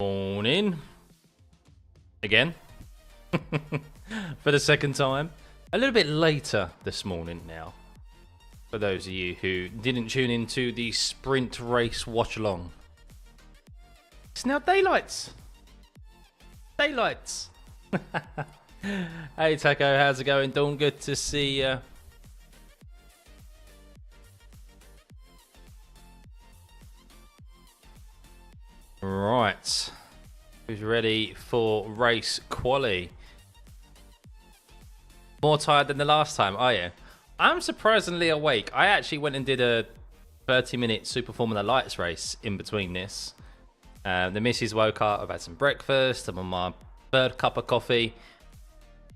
Morning. Again. For the second time. A little bit later this morning now. For those of you who didn't tune into the sprint race watch along. It's now daylights. Daylights. Hey Taco, how's it going? Dawn, good to see you. Right. Who's ready for race quali? More tired than the last time, are you? I'm surprisingly awake. I actually went and did a 30-minute Super Formula Lights race in between this. The missus woke up, I've had some breakfast, I'm on my third cup of coffee.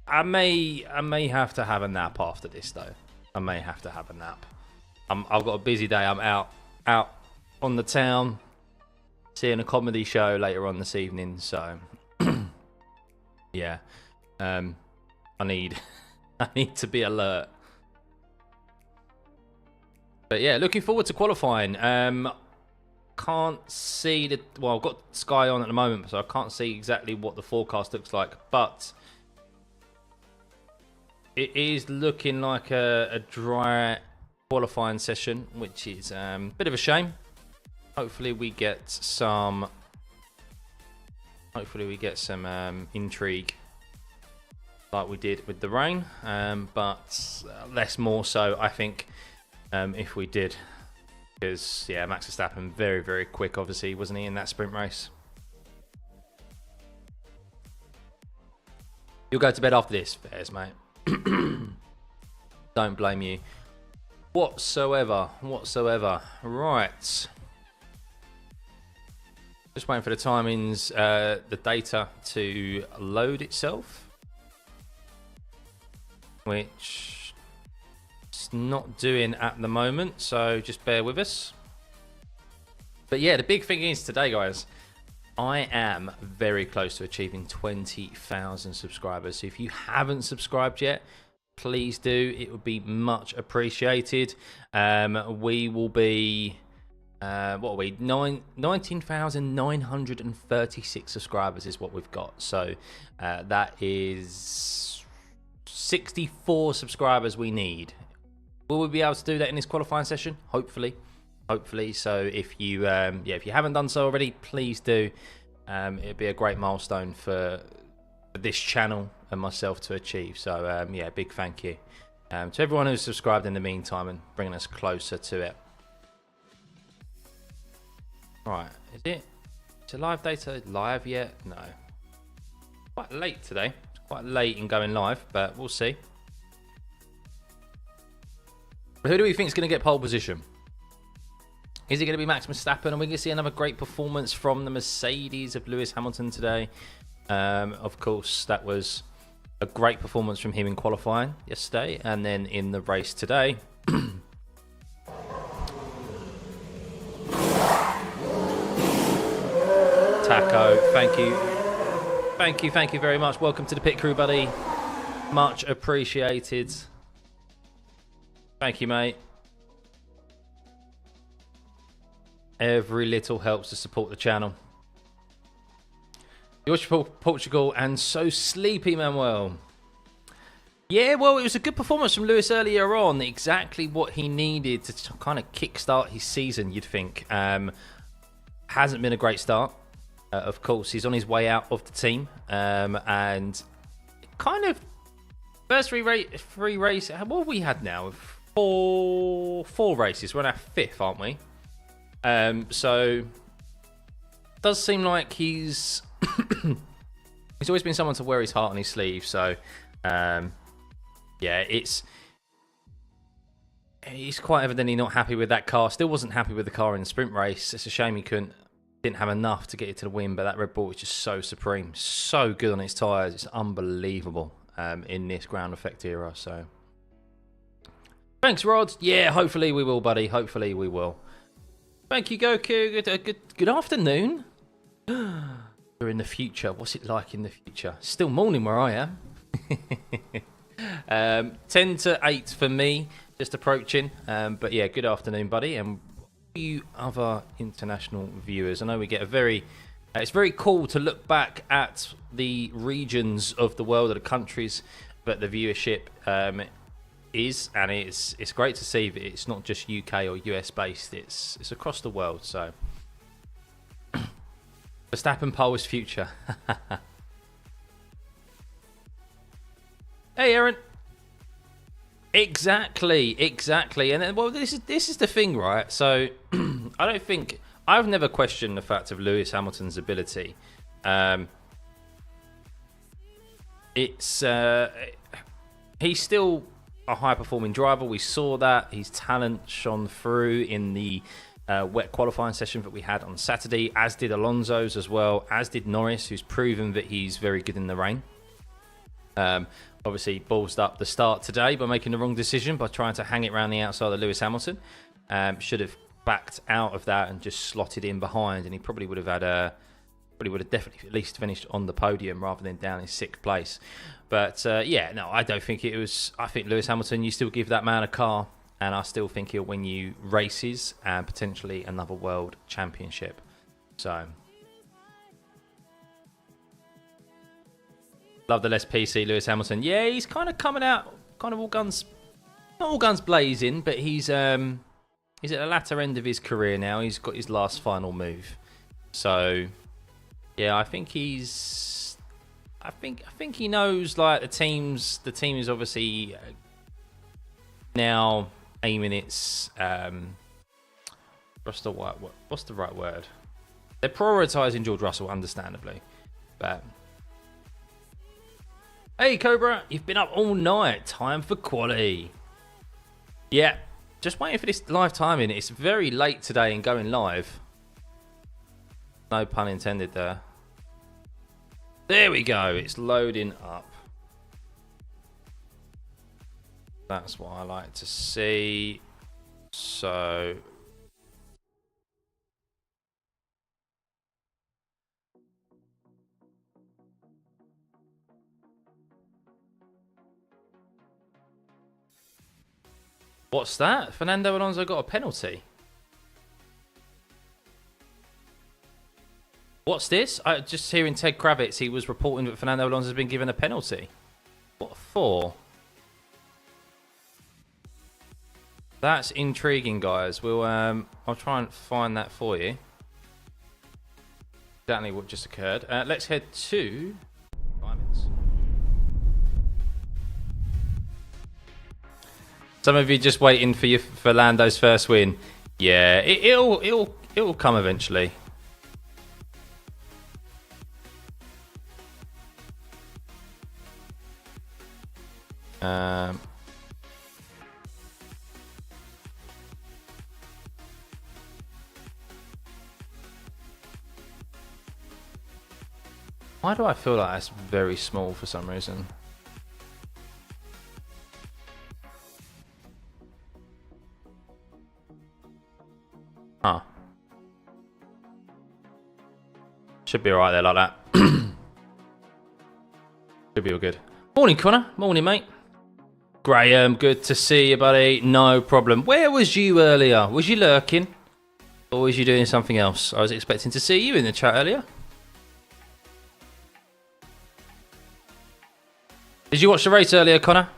I may have to have a nap after this though. I may have to have a nap. I've got a busy day. I'm out on the town, seeing a comedy show later on this evening. So yeah, I need to be alert. But yeah, looking forward to qualifying. Can't see the... Well, I've got Sky on at the moment, so I can't see exactly what the forecast looks like. But it is looking like a dry qualifying session, which is a bit of a shame. Hopefully we get some... intrigue like we did with the rain. But less more so, I think, if we did. Because, yeah, Max Verstappen, very, very quick, obviously, wasn't he, in that sprint race? You'll go to bed after this, Bears, mate. Don't blame you whatsoever. Right. Just waiting for the timings, the data to load itself. Which... not doing at the moment, so just bear with us. But yeah, the big thing is today, guys, I am very close to achieving 20,000 subscribers. So if you haven't subscribed yet, please do. It would be much appreciated. We will be what are we, 19,936 subscribers is what we've got. So that is 64 subscribers we need. Will we be able to do that in this qualifying session? Hopefully. So if you if you haven't done so already, please do. It'd be a great milestone for this channel and myself to achieve. So yeah, big thank you to everyone who's subscribed in the meantime and bringing us closer to it. Right, is it live data live yet? No. Quite late today. It's quite late in going live, but we'll see. Who do we think is going to get pole position? Is it going to be Max Verstappen? Are we going to see another great performance from the Mercedes of Lewis Hamilton today? Of course, that was a great performance from him in qualifying yesterday. And then in the race today. Taco, thank you very much. Welcome to the pit crew, buddy. Much appreciated. Thank you, mate. Every little helps to support the channel. Portugal and so sleepy, Manuel. Yeah, well, it was a good performance from Lewis earlier on. Exactly what he needed to kind of kickstart his season, you'd think. Hasn't been a great start. Of course, he's on his way out of the team. And kind of first three races. What have we had now? Four races. We're on our fifth, aren't we? So does seem like he's he's always been someone to wear his heart on his sleeve. So yeah, he's quite evidently not happy with that car. Still wasn't happy with the car in the sprint race. It's a shame he didn't have enough to get it to the win. But that Red Bull is just so supreme, so good on its tyres. It's unbelievable in this ground effect era. So. Thanks, Rod. Yeah, hopefully we will, buddy. Hopefully we will. Thank you, Goku. Good afternoon. We're in the future. What's it like in the future? Still morning where I am. 10 to 8 for me, just approaching. But yeah, good afternoon, buddy. And you other international viewers, I know we get a very It's very cool to look back at the regions of the world, or the countries that the viewership is, and it's great to see that it's not just UK or US based. It's across the world. So Verstappen pole is future. Hey, Aaron. Exactly. And then, well, this is the thing, right? So I've never questioned the fact of Lewis Hamilton's ability. He's still a high-performing driver. We saw that. His talent shone through in the wet qualifying session that we had on Saturday, as did Alonso's as well, as did Norris, who's proven that he's very good in the rain. Obviously, ballsed up the start today by making the wrong decision by trying to hang it around the outside of Lewis Hamilton. Should have backed out of that and just slotted in behind, and he probably would have definitely at least finished on the podium rather than down in 6th place. But yeah, no, I don't think it was. I think Lewis Hamilton, you still give that man a car, and I still think he'll win you races and potentially another world championship. So love the less PC Lewis Hamilton. Yeah, he's kind of coming out, kind of all guns, not all guns blazing, but he's at the latter end of his career now. He's got his last final move. So yeah, I think he knows, like, the team is obviously now aiming its what's the right word? They're prioritising George Russell, understandably. But hey, Cobra, you've been up all night. Time for QUALI. Yeah, just waiting for this live timing. It's very late today and going live. No pun intended there. There we go. It's loading up. That's what I like to see. So what's that? Fernando Alonso got a penalty. What's this? I just hearing Ted Kravitz, he was reporting that Fernando Alonso has been given a penalty. What for? That's intriguing, guys. We'll I'll try and find that for you. Exactly what just occurred. Let's head to Diamonds. Some of you just waiting for Lando's first win. Yeah, it'll come eventually. Why do I feel like that's very small for some reason? Huh. Should be alright there like that. Should be all good. Morning, Connor. Morning, mate. Graham, good to see you, buddy. No problem. Where was you earlier? Was you lurking? Or was you doing something else? I was expecting to see you in the chat earlier. Did you watch the race earlier, Connor?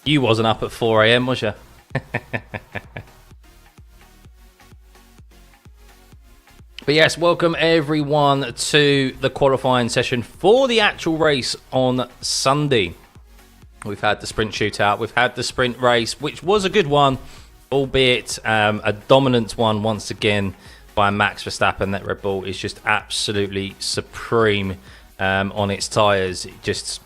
You wasn't up at 4 AM, was you? But yes, welcome everyone to the qualifying session for the actual race on Sunday. We've had the sprint shootout, we've had the sprint race, which was a good one, albeit a dominant one once again by Max Verstappen. That Red Bull is just absolutely supreme on its tyres. It just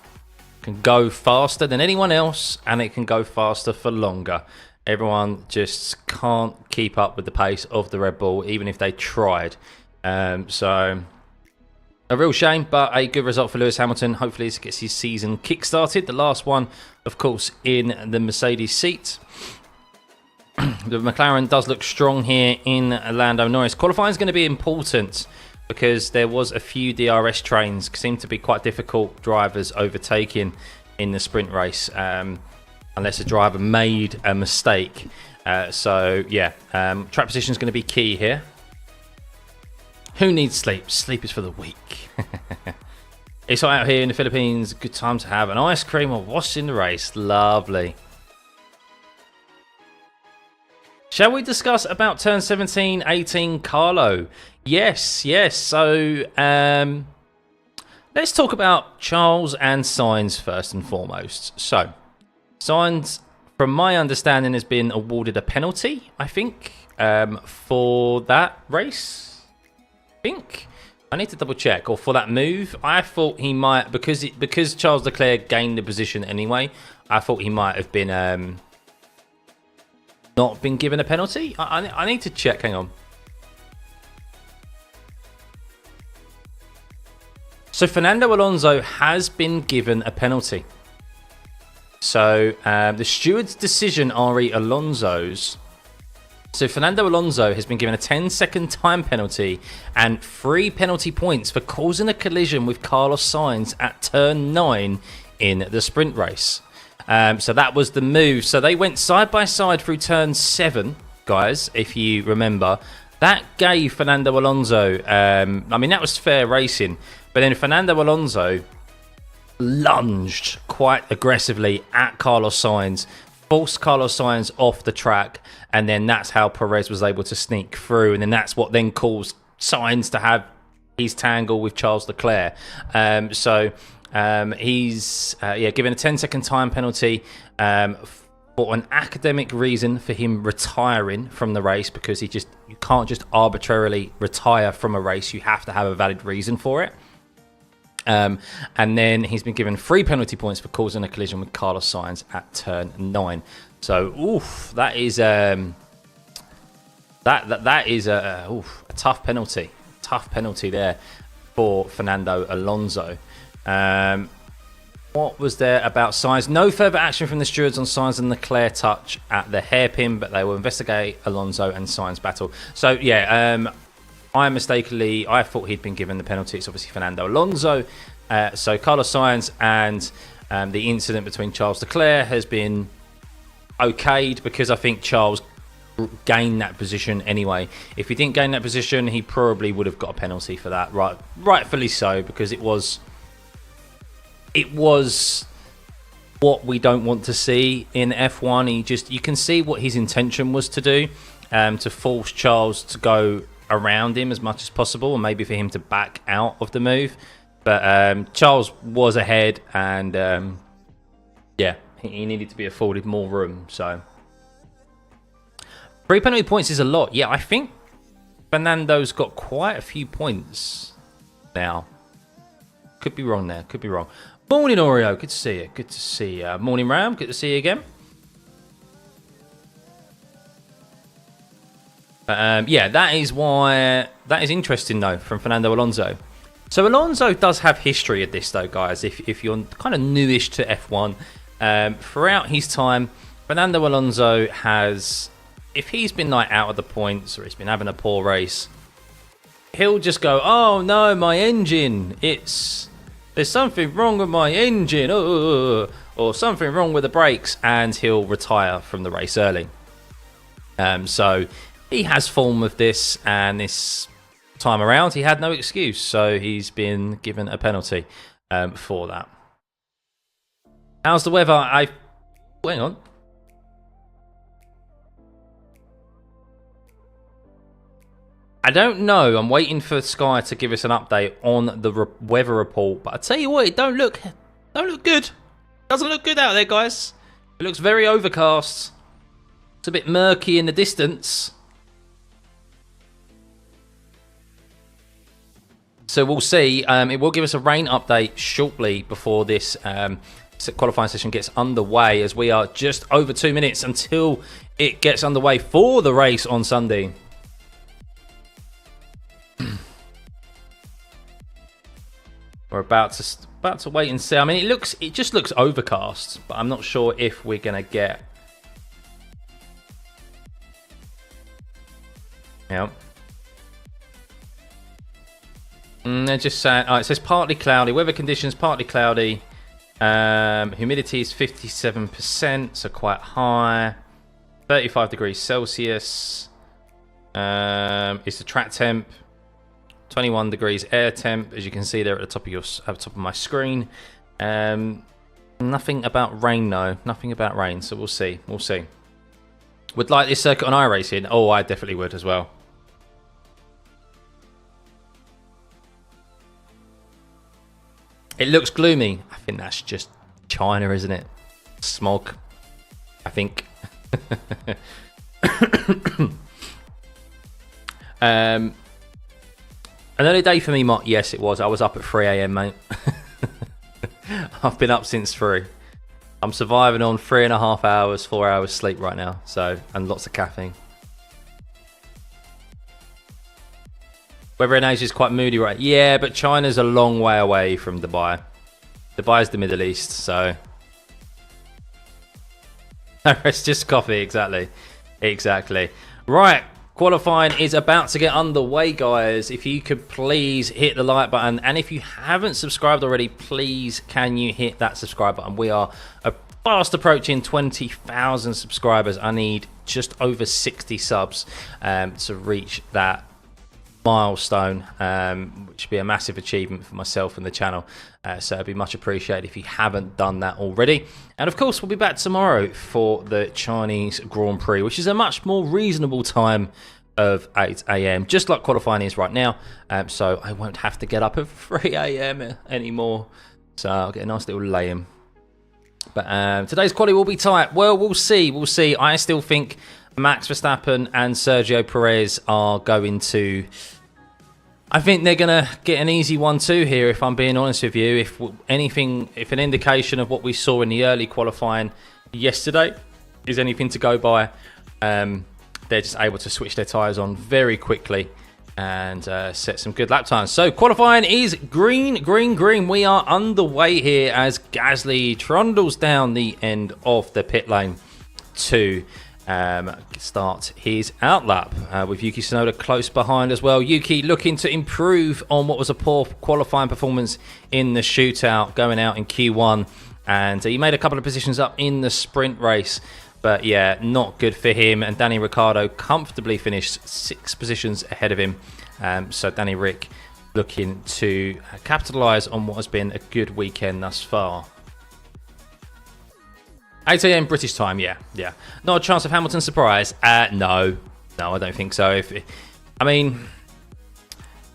can go faster than anyone else, and it can go faster for longer. Everyone just can't keep up with the pace of the Red Bull, even if they tried. So a real shame, but a good result for Lewis Hamilton. Hopefully this gets his season kick-started. The last one, of course, in the Mercedes seat. The McLaren does look strong here in Lando Norris. Qualifying is going to be important because there was a few DRS trains. Seemed to be quite difficult drivers overtaking in the sprint race, unless a driver made a mistake. So yeah, track position is going to be key here. Who needs sleep? Sleep is for the weak. It's hot out here in the Philippines. Good time to have an ice cream or watching the race. Lovely. Shall we discuss about turn 17, 18 Carlo? Yes. So, let's talk about Charles and Sainz first and foremost. So, Sainz, from my understanding, has been awarded a penalty, I think, for that race. I need to double check, or for that move. I thought he might, because Charles Leclerc gained the position anyway, I thought he might have been not been given a penalty. I need to check. Hang on. So Fernando Alonso has been given a penalty. So the steward's decision, Ari Alonso's. So Fernando Alonso has been given a 10-second time penalty and 3 penalty points for causing a collision with Carlos Sainz at turn 9 in the sprint race. So that was the move. So they went side by side through turn 7, guys, if you remember. That gave Fernando Alonso, I mean, that was fair racing. But then Fernando Alonso lunged quite aggressively at Carlos Sainz, forced Carlos Sainz off the track, and then that's how Perez was able to sneak through, and then that's what then caused Sainz to have his tangle with Charles Leclerc. He's given a 10-second time penalty for an academic reason for him retiring from the race, because you can't just arbitrarily retire from a race. You have to have a valid reason for it. And then he's been given 3 penalty points for causing a collision with Carlos Sainz at turn 9. So, that is a tough penalty. Tough penalty there for Fernando Alonso. What was there about Sainz? No further action from the stewards on Sainz and Leclerc touch at the hairpin, but they will investigate Alonso and Sainz battle. So, I thought he'd been given the penalty. It's obviously Fernando Alonso. So Carlos Sainz and the incident between Charles Leclerc has been okayed, because I think Charles gained that position anyway. If he didn't gain that position, he probably would have got a penalty for that. Rightfully so, because it was what we don't want to see in F1. You can see what his intention was to do, to force Charles to go around him as much as possible, and maybe for him to back out of the move. But Charles was ahead, and he needed to be afforded more room. So 3 penalty points is a lot. Yeah, I think Fernando's got quite a few points now. Could be wrong there. Could be wrong. Morning, Oreo. Good to see you. Good to see you. Morning, Ram. Good to see you again. That is interesting though from Fernando Alonso. So Alonso does have history at this though, guys. If you're kind of newish to F1, throughout his time, Fernando Alonso has, if he's been like out of the points or he's been having a poor race, he'll just go, "Oh no, my engine! There's something wrong with my engine, or something wrong with the brakes," and he'll retire from the race early. So he has form of this, and this time around he had no excuse, so he's been given a penalty for that. How's the weather? Hang on. I don't know. I'm waiting for Sky to give us an update on the weather report, but I tell you what, it don't look good. Doesn't look good out there, guys. It looks very overcast. It's a bit murky in the distance. So we'll see. It will give us a rain update shortly before this qualifying session gets underway, as we are just over 2 minutes until it gets underway for the race on Sunday. We're about to wait and see. I mean, it just looks overcast, but I'm not sure if we're gonna get. Yeah. They're just saying. Oh, it says partly cloudy. Weather conditions partly cloudy. Humidity is 57%, so quite high. 35 degrees Celsius. It's the track temp. 21 degrees air temp, as you can see there at the top of my screen. Nothing about rain, though. Nothing about rain, so we'll see. We'll see. Would like this circuit on iRacing? Oh, I definitely would as well. It looks gloomy. I think that's just China, isn't it? Smog, I think. An early day for me, Mark. Yes, it was. I was up at 3 AM, mate. I've been up since 3. I'm surviving on 3.5 hours, 4 hours sleep right now. So, and lots of caffeine. Weather in Asia is quite moody, right? Yeah, but China's a long way away from Dubai. Dubai's the Middle East, so... It's just coffee, exactly. Exactly. Right, qualifying is about to get underway, guys. If you could please hit the like button. And if you haven't subscribed already, please can you hit that subscribe button. We are fast approaching 20,000 subscribers. I need just over 60 subs to reach that milestone, which would be a massive achievement for myself and the channel, so it'd be much appreciated if you haven't done that already. And of course, we'll be back tomorrow for the Chinese Grand Prix, which is a much more reasonable time of 8 AM, just like qualifying is right now, so I won't have to get up at 3 AM anymore, so I'll get a nice little lay-in. But today's quality will be tight. Well, we'll see. We'll see. I still think Max Verstappen and Sergio Perez are going to... I think they're going to get an easy 1-2 here, if I'm being honest with you. If an indication of what we saw in the early qualifying yesterday is anything to go by, they're just able to switch their tyres on very quickly and set some good lap times. So qualifying is green, green, green. We are underway here as Gasly trundles down the end of the pit lane to start his outlap, with Yuki Tsunoda close behind as well. Yuki looking to improve on what was a poor qualifying performance in the shootout, going out in Q1, and he made a couple of positions up in the sprint race, but yeah, not good for him. And Danny Ricciardo comfortably finished 6 positions ahead of him, so Danny Rick looking to capitalise on what has been a good weekend thus far. 8 AM British time, yeah. Not a chance of Hamilton's surprise? No, I don't think so. I mean,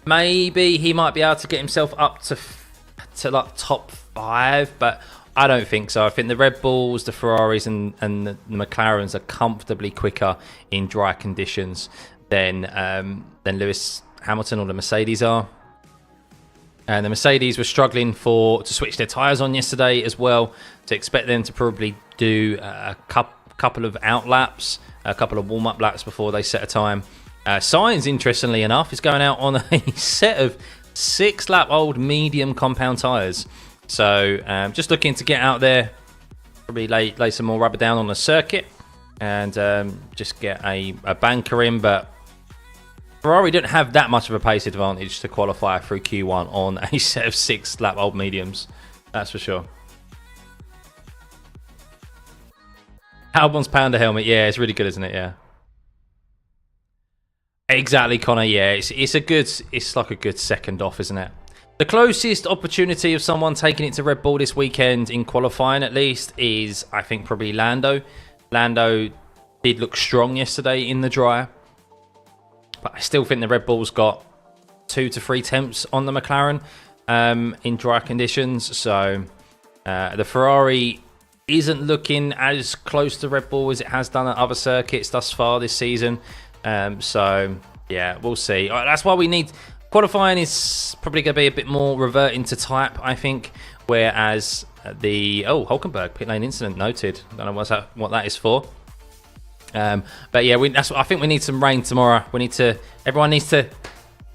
maybe he might be able to get himself up to like top 5, but I don't think so. I think the Red Bulls, the Ferraris, and the McLarens are comfortably quicker in dry conditions than Lewis Hamilton or the Mercedes are. And the Mercedes were struggling to switch their tyres on yesterday as well. To expect them to probably do a couple of out laps, a couple of warm-up laps before they set a time. Sainz, interestingly enough, is going out on a set of 6-lap-old medium compound tyres. So just looking to get out there, probably lay some more rubber down on the circuit and just get a banker in. But Ferrari didn't have that much of a pace advantage to qualify through Q1 on a set of 6-lap-old mediums. That's for sure. Albon's Panda helmet, yeah, it's really good, isn't it? Yeah, exactly, Connor. Yeah, it's like a good second off, isn't it? The closest opportunity of someone taking it to Red Bull this weekend in qualifying, at least, is I think probably Lando. Lando did look strong yesterday in the dry, but I still think the Red Bull's got 2 to 3 tenths on the McLaren in dry conditions. So the Ferrari isn't looking as close to Red Bull as it has done at other circuits thus far this season. So yeah, we'll see. That's why we need... Qualifying is probably going to be a bit more reverting to type, I think. Whereas the... Oh, Hulkenberg, pit lane incident noted. Don't know what that is for. But yeah, I think we need some rain tomorrow. Everyone needs to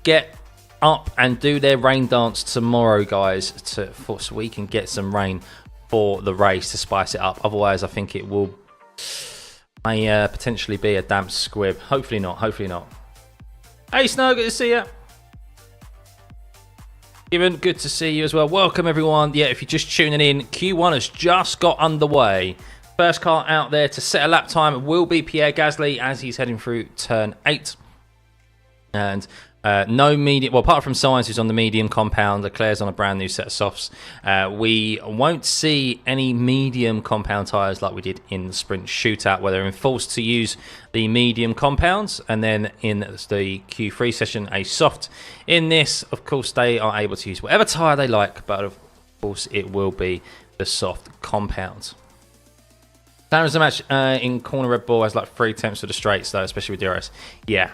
get up and do their rain dance tomorrow, guys, so we can get some rain for the race to spice it up. Otherwise, I think it will potentially be a damp squib. Hopefully not. Hey, Snow, good to see you. Even good to see you as well. Welcome, everyone. Yeah, if you're just tuning in, Q1 has just got underway. First car out there to set a lap time will be Pierre Gasly as he's heading through turn 8. And No medium, well, apart from Sainz, who's on the medium compound, Leclerc's on a brand new set of softs. We won't see any medium compound tyres like we did in the sprint shootout, where they're forced to use the medium compounds, and then in the Q3 session, a soft. In this, of course, they are able to use whatever tyre they like, but of course, it will be the soft compound. Standards of the match in corner Red Bull has like 3 attempts for the straights, though, especially with DRS. Yeah.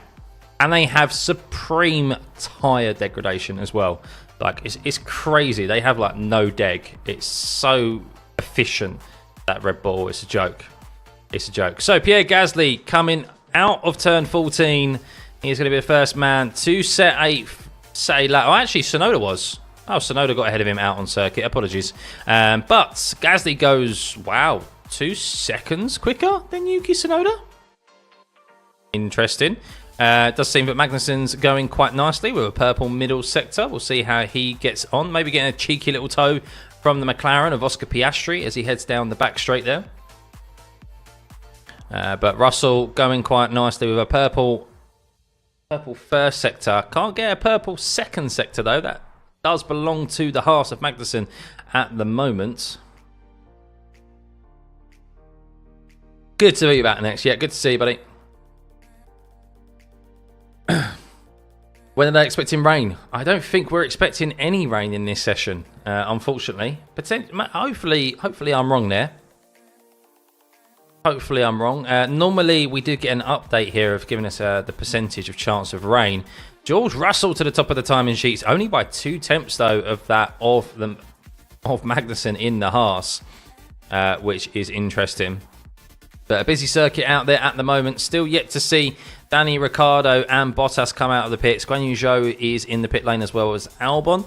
And they have supreme tyre degradation as well. Like, it's crazy. They have, like, no deg. It's so efficient, that Red Bull. It's a joke. It's a joke. So, Pierre Gasly coming out of turn 14. He's going to be the first man to set a lap. Oh, actually, Tsunoda was. Oh, Tsunoda got ahead of him out on circuit. Apologies. But Gasly goes, wow, 2 seconds quicker than Yuki Tsunoda. Interesting. Does seem that Magnussen's going quite nicely with a purple middle sector. We'll see how he gets on. Maybe getting a cheeky little toe from the McLaren of Oscar Piastri as he heads down the back straight there. But Russell going quite nicely with a purple first sector. Can't get a purple second sector, though. That does belong to the Haas of Magnussen at the moment. Good to be back next. Yeah, good to see you, buddy. When are they expecting rain? I don't think we're expecting any rain in this session, unfortunately. Hopefully I'm wrong there. Hopefully I'm wrong. Normally we do get an update here of giving us the percentage of chance of rain. George Russell to the top of the timing sheets, only by 2 tenths though of that of Magnussen in the Haas, which is interesting. But a busy circuit out there at the moment. Still yet to see Danny Ricciardo and Bottas come out of the pits. Guan Yu Zhou is in the pit lane as well as Albon.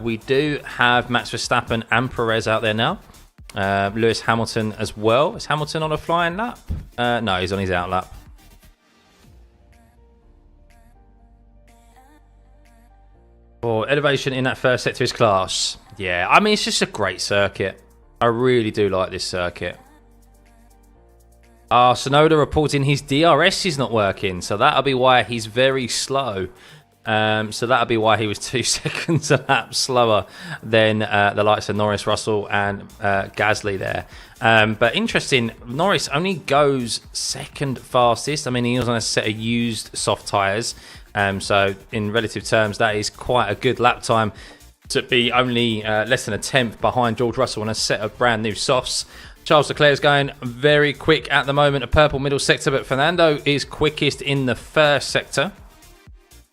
We do have Max Verstappen and Perez out there now. Lewis Hamilton as well. Is Hamilton on a flying lap? No, he's on his out lap. Oh, elevation in that first sector is class. Yeah, I mean, it's just a great circuit. I really do like this circuit. Tsunoda reporting his DRS is not working, so that'll be why he's very slow. So that'll be why he was 2 seconds a lap slower than the likes of Norris, Russell, and Gasly there. But interesting, Norris only goes second fastest. I mean, he was on a set of used soft tyres. So in relative terms, that is quite a good lap time to be only less than a tenth behind George Russell on a set of brand new softs. Charles Leclerc is going very quick at the moment, a purple middle sector, but Fernando is quickest in the first sector.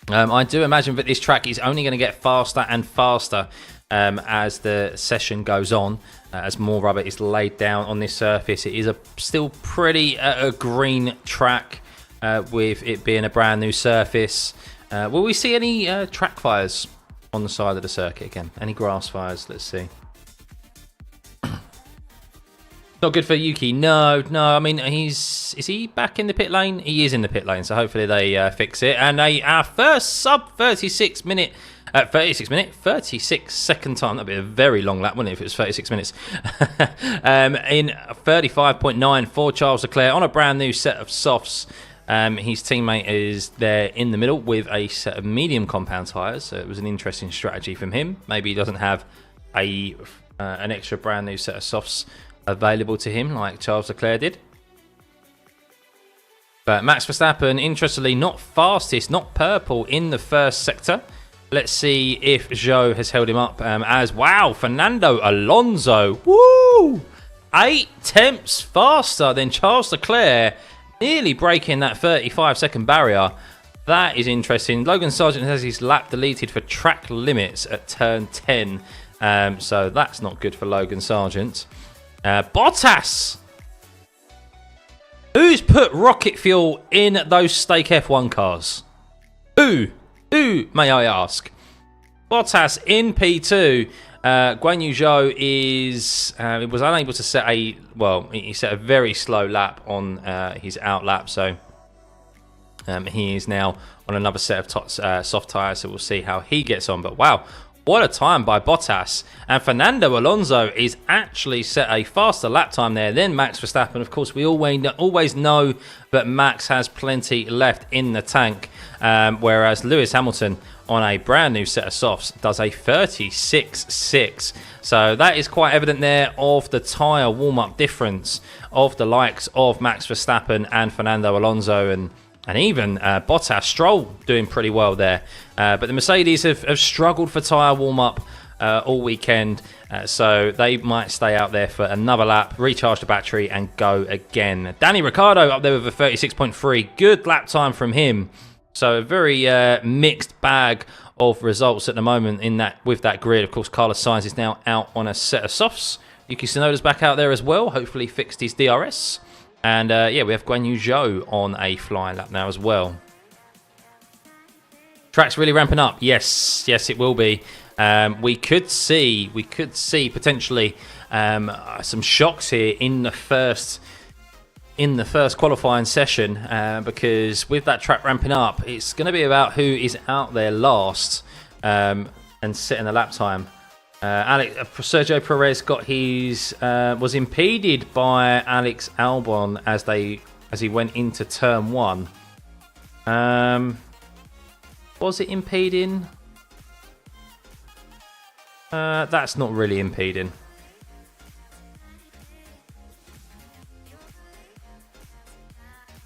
I do imagine that this track is only going to get faster and faster as the session goes on, as more rubber is laid down on this surface. It is still pretty a green track with it being a brand new surface. Will we see any track fires on the side of the circuit again? Any grass fires? Let's see. Not good for Yuki. No. I mean, is he back in the pit lane? He is in the pit lane, so hopefully they fix it. And our first sub 36 second time. That'd be a very long lap, wouldn't it, if it was 36 minutes? In 35.9 for Charles Leclerc on a brand new set of softs. His teammate is there in the middle with a set of medium compound tyres. So it was an interesting strategy from him. Maybe he doesn't have an extra brand new set of softs available to him like Charles Leclerc did. But Max Verstappen, interestingly, not fastest, not purple in the first sector. Let's see if Zhou has held him up as, wow, Fernando Alonso, woo! 8 tenths faster than Charles Leclerc, nearly breaking that 35-second barrier. That is interesting. Logan Sargent has his lap deleted for track limits at turn 10. So that's not good for Logan Sargent. Bottas! Who's put rocket fuel in those Stake F1 cars? Who? Who, may I ask? Bottas in P2. Guan Yu Zhou was unable to set he set a very slow lap on his out lap, so he is now on another set of soft tyres, so we'll see how he gets on. But wow, What a time by Bottas. And Fernando Alonso is actually set a faster lap time there than Max Verstappen. Of course, we always know that Max has plenty left in the tank, whereas Lewis Hamilton on a brand new set of softs does a 36.6. So that is quite evident there of the tyre warm-up difference of the likes of Max Verstappen and Fernando Alonso, and even Bottas. Stroll doing pretty well there. But the Mercedes have struggled for tyre warm-up all weekend. So they might stay out there for another lap, recharge the battery, and go again. Danny Ricciardo up there with a 36.3. Good lap time from him. So a very mixed bag of results at the moment with that grid. Of course, Carlos Sainz is now out on a set of softs. Yuki Tsunoda's back out there as well. Hopefully fixed his DRS. And yeah, we have Guan Yu Zhou on a flying lap now as well. Track's really ramping up. Yes, it will be. We could see potentially some shocks here in the first qualifying session, because with that track ramping up, it's going to be about who is out there last and setting the lap time. Sergio Perez got was impeded by Alex Albon as he went into turn 1. Was it impeding? That's not really impeding.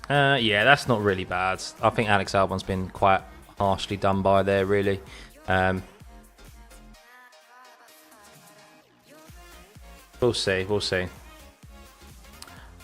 Yeah, that's not really bad. I think Alex Albon's been quite harshly done by there, really. We'll see.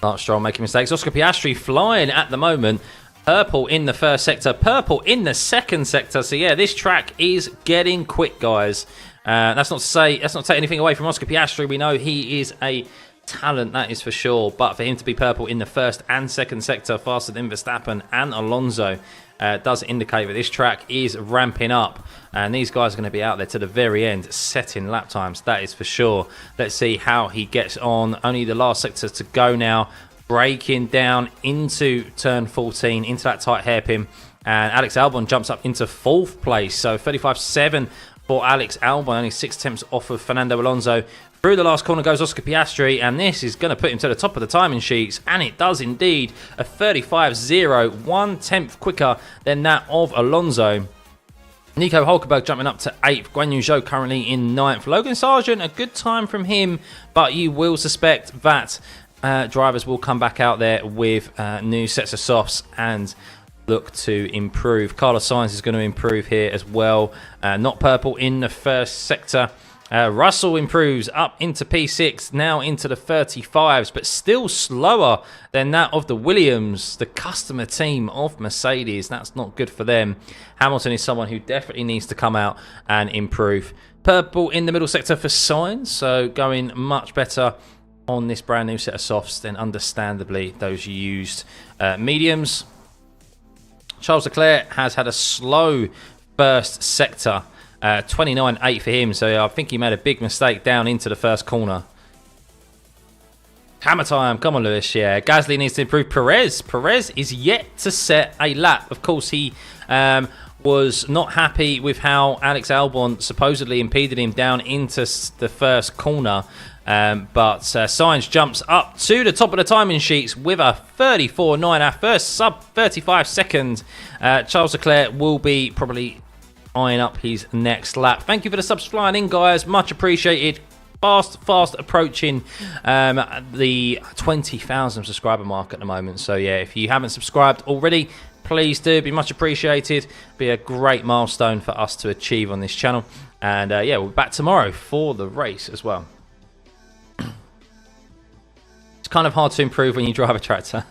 Lance Stroll making mistakes. Oscar Piastri flying at the moment. Purple in the first sector, purple in the second sector. So yeah, this track is getting quick, guys. That's not to take anything away from Oscar Piastri. We know he is a talent, that is for sure. But for him to be purple in the first and second sector, faster than Verstappen and Alonso, does indicate that this track is ramping up. And these guys are going to be out there to the very end, setting lap times, that is for sure. Let's see how he gets on. Only the last sector to go now. Braking down into turn 14, into that tight hairpin. And Alex Albon jumps up into 4th place. So 35.7 for Alex Albon, only 6 tenths off of Fernando Alonso. Through the last corner goes Oscar Piastri, and this is going to put him to the top of the timing sheets, and it does indeed. A 35.0, 1 tenth quicker than that of Alonso. Nico Hulkenberg jumping up to 8th. Guan Yu Zhou currently in 9th. Logan Sargent, a good time from him, but you will suspect that drivers will come back out there with new sets of softs and look to improve. Carlos Sainz is going to improve here as well. Not purple in the first sector. Russell improves up into P6, now into the 35s, but still slower than that of the Williams, the customer team of Mercedes. That's not good for them. Hamilton is someone who definitely needs to come out and improve. Purple in the middle sector for Sainz, so going much better on this brand new set of softs than understandably those used mediums. Charles Leclerc has had a slow first sector. 29.8 for him, so I think he made a big mistake down into the first corner. Hammer time, come on Lewis, yeah. Gasly needs to improve. Perez is yet to set a lap. Of course, he was not happy with how Alex Albon supposedly impeded him down into the first corner. But Sainz jumps up to the top of the timing sheets with a 34.9, our first sub 35 second. Charles Leclerc will be probably eyeing up his next lap. Thank you for the subs flying in, guys. Much appreciated. Fast approaching the 20,000 subscriber mark at the moment. So yeah, if you haven't subscribed already, please do. Be much appreciated. Be a great milestone for us to achieve on this channel. And yeah, we'll be back tomorrow for the race as well. It's kind of hard to improve when you drive a tractor.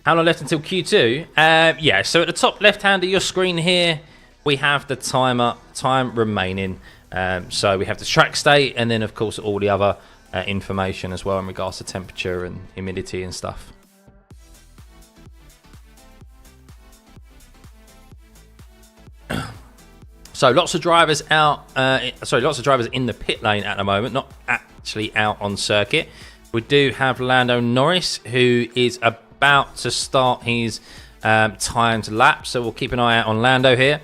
How long left until Q2? Yeah, so at the top left hand of your screen here, we have the time remaining. So we have the track state, and then of course all the other information as well in regards to temperature and humidity and stuff. So lots of drivers out. Lots of drivers in the pit lane at the moment, not actually out on circuit. We do have Lando Norris, who is about to start his timed lap, so we'll keep an eye out on Lando here.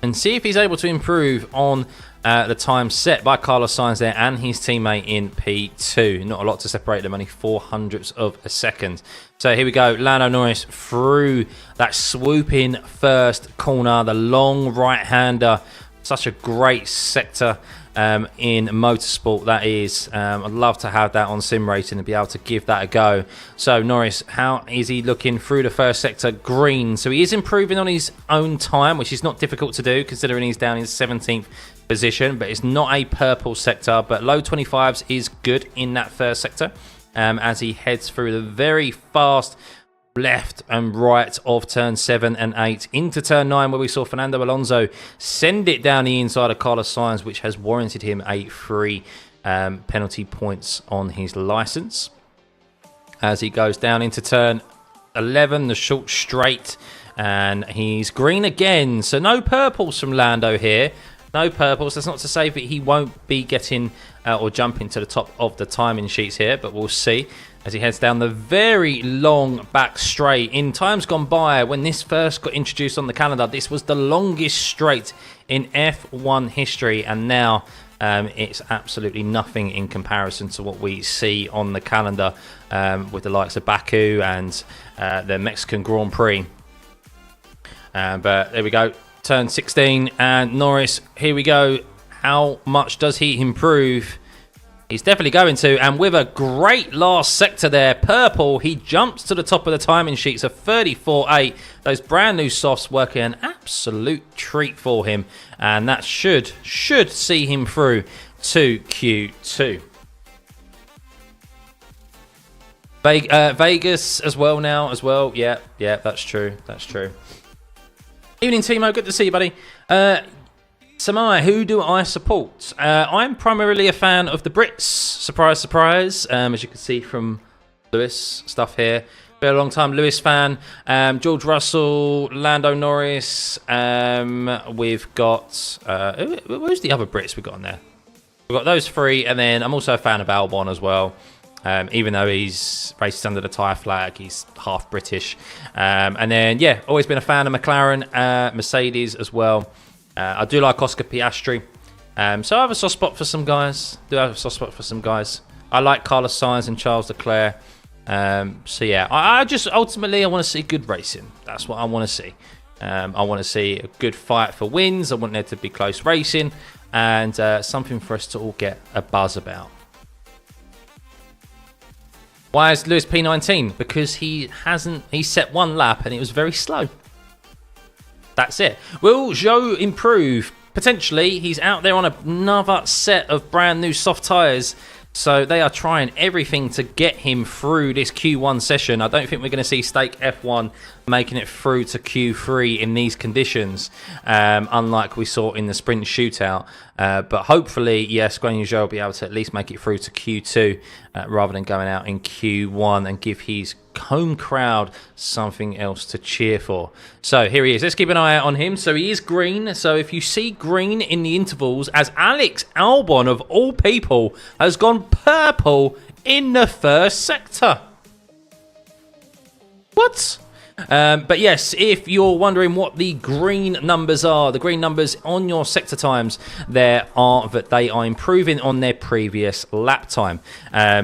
and see if he's able to improve on the time set by Carlos Sainz there and his teammate in P2. Not a lot to separate them, only 0.04 of a second. So here we go, Lando Norris through that swooping first corner, the long right-hander. Such a great sector in motorsport, that is. I'd love to have that on sim racing and be able to give that a go. So Norris, how is he looking through the first sector? Green. So he is improving on his own time, which is not difficult to do considering he's down in 17th position, but it's not a purple sector. But low 25s is good in that first sector as he heads through the very fast left and right of turn 7 and 8 into turn 9, where we saw Fernando Alonso send it down the inside of Carlos Sainz, which has warranted him a 3 penalty points on his license. As he goes down into turn 11, the short straight, and he's green again. So no purples from Lando here. No purples. That's not to say that he won't be getting or jumping to the top of the timing sheets here, but we'll see as he heads down the very long back straight. In times gone by, when this first got introduced on the calendar, this was the longest straight in F1 history, and now it's absolutely nothing in comparison to what we see on the calendar with the likes of Baku and the Mexican Grand Prix. But there we go, turn 16, and Norris, here we go. How much does he improve? He's definitely going to, and with a great last sector there, purple, he jumps to the top of the timing sheets of 34.8. Those brand new softs working an absolute treat for him, and that should see him through to Q2. Vegas as well now, as well. Yeah, that's true. Evening, Timo. Good to see you, buddy. Samai, who do I support? I'm primarily a fan of the Brits. Surprise, surprise. As you can see from Lewis stuff here. Been a long time Lewis fan. George Russell, Lando Norris. We've got... who's the other Brits we've got on there? We've got those 3, and then I'm also a fan of Albon as well. Even though he's races under the tyre flag, he's half British. And then, yeah, always been a fan of McLaren, Mercedes as well. I do like Oscar Piastri. So I have a soft spot for some guys. I like Carlos Sainz and Charles Leclerc. So yeah, I just ultimately I want to see good racing. That's what I want to see. I want to see a good fight for wins. I want there to be close racing and something for us to all get a buzz about. Why is Lewis P19? Because he set 1 lap and it was very slow. That's it. Will Zhou improve? Potentially. He's out there on another set of brand new soft tyres. So they are trying everything to get him through this Q1 session. I don't think we're going to see Stake F1 making it through to Q3 in these conditions, unlike we saw in the sprint shootout. But hopefully, yes, Guan Yu Zhou will be able to at least make it through to Q2 rather than going out in Q1 and give his home crowd something else to cheer for. So here he is. Let's keep an eye out on him. So he is green. So if you see green in the intervals, as Alex Albon of all people has gone purple in the first sector. What? But yes, if you're wondering what the green numbers are, the green numbers on your sector times there are that they are improving on their previous lap time.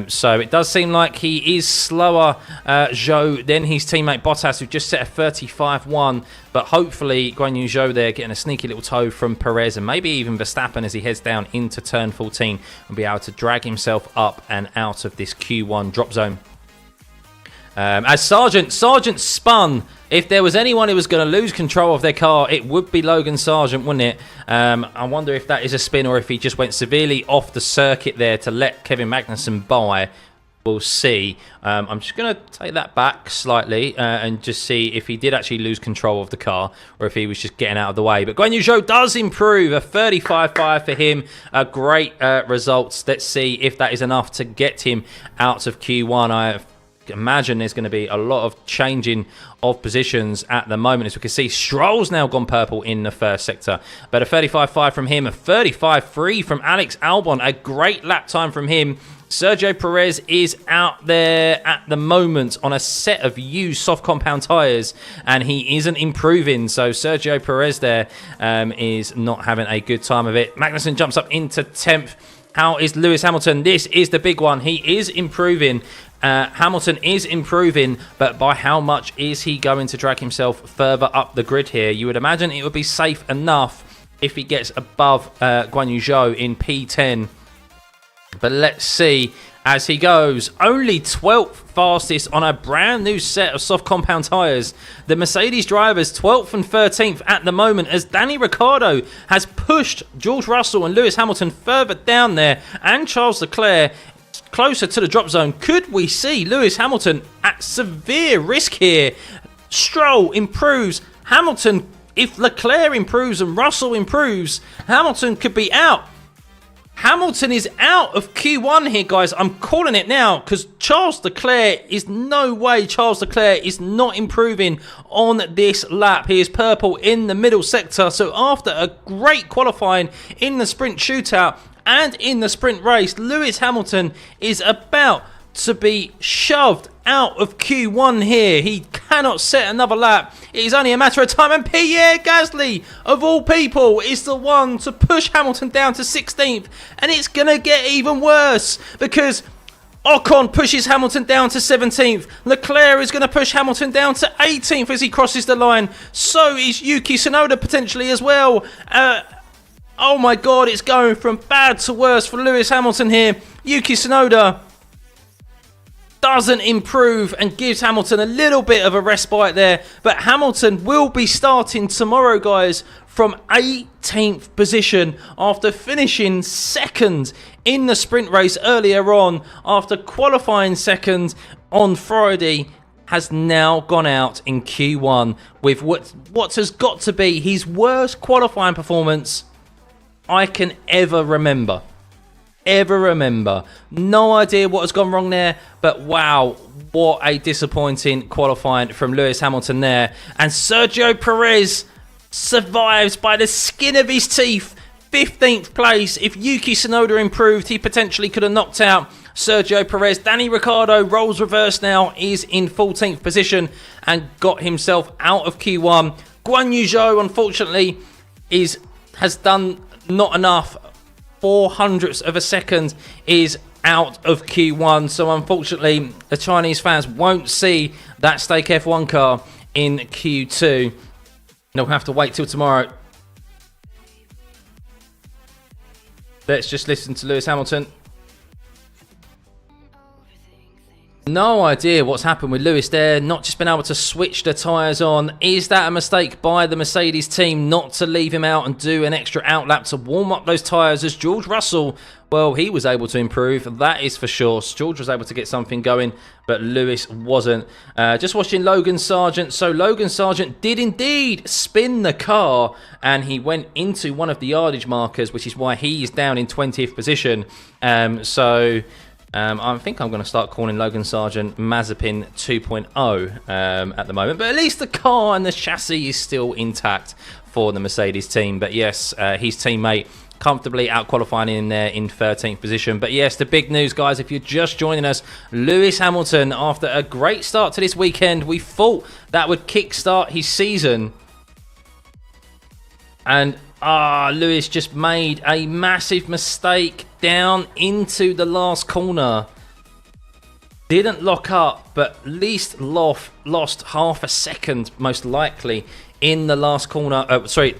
So it does seem like he is slower, Zhou, than his teammate Bottas, who just set a 35.1. But hopefully, Guan Yu Zhou there getting a sneaky little toe from Perez and maybe even Verstappen as he heads down into turn 14 and be able to drag himself up and out of this Q1 drop zone. As Sargent spun. If there was anyone who was going to lose control of their car, it would be Logan Sargent, wouldn't it? I wonder if that is a spin or if he just went severely off the circuit there to let Kevin Magnussen by. We'll see. I'm just going to take that back slightly and just see if he did actually lose control of the car or if he was just getting out of the way. But Guan Yu Zhou does improve. A 35.5 for him. A great results. Let's see if that is enough to get him out of Q1. I imagine there's going to be a lot of changing of positions at the moment. As we can see, Stroll's now gone purple in the first sector. But a 35.5 from him, a 35.3 from Alex Albon. A great lap time from him. Sergio Perez is out there at the moment on a set of used soft compound tyres, and he isn't improving. So Sergio Perez there is not having a good time of it. Magnussen jumps up into 10th. How is Lewis Hamilton? This is the big one. He is improving. Hamilton is improving, but by how much is he going to drag himself further up the grid here? You would imagine it would be safe enough if he gets above Guan Yu Zhou in P10. But let's see as he goes. Only 12th fastest on a brand new set of soft compound tyres. The Mercedes drivers 12th and 13th at the moment, as Danny Ricciardo has pushed George Russell and Lewis Hamilton further down there, and Charles Leclerc closer to the drop zone. Could we see Lewis Hamilton at severe risk here? Stroll improves. Hamilton, if Leclerc improves and Russell improves, Hamilton could be out. Hamilton is out of Q1 here, guys. I'm calling it now, because Charles Leclerc is no way. Charles Leclerc is not improving on this lap. He is purple in the middle sector. So after a great qualifying in the sprint shootout and in the sprint race, Lewis Hamilton is about to be shoved out of Q1 here. He cannot set another lap. It is only a matter of time, and Pierre Gasly, of all people, is the one to push Hamilton down to 16th, and it's going to get even worse, because Ocon pushes Hamilton down to 17th. Leclerc is going to push Hamilton down to 18th as he crosses the line. So is Yuki Tsunoda potentially as well. Oh my God, it's going from bad to worse for Lewis Hamilton here. Yuki Tsunoda doesn't improve and gives Hamilton a little bit of a respite there. But Hamilton will be starting tomorrow, guys, from 18th position after finishing second in the sprint race earlier on, after qualifying second on Friday. Has now gone out in Q1 with what has got to be his worst qualifying performance I can ever remember. No idea what has gone wrong there, but wow, what a disappointing qualifying from Lewis Hamilton there. And Sergio Perez survives by the skin of his teeth. 15th place. If Yuki Tsunoda improved, he potentially could have knocked out Sergio Perez. Danny Ricciardo rolls reverse now, is in 14th position and got himself out of Q1. Guan Yu Zhou, unfortunately, has done not enough. 0.04 of a second is out of Q1. So unfortunately, the Chinese fans won't see that Stake F1 car in Q2. They'll have to wait till tomorrow. Let's just listen to Lewis Hamilton. No idea what's happened with Lewis there, not just been able to switch the tyres on. Is that a mistake by the Mercedes team not to leave him out and do an extra out lap to warm up those tyres? As George Russell, well, he was able to improve, that is for sure. George was able to get something going, but Lewis wasn't. Just watching Logan Sargent. So Logan Sargent did indeed spin the car, and he went into one of the yardage markers, which is why he is down in 20th position. I think I'm going to start calling Logan Sargent Mazepin 2.0 at the moment. But at least the car and the chassis is still intact for the Mercedes team. But yes, his teammate comfortably out-qualifying in there in 13th position. But yes, the big news, guys, if you're just joining us, Lewis Hamilton, after a great start to this weekend, we thought that would kickstart his season. And Lewis just made a massive mistake down into the last corner. Didn't lock up, but at least lost half a second, most likely, in the last corner.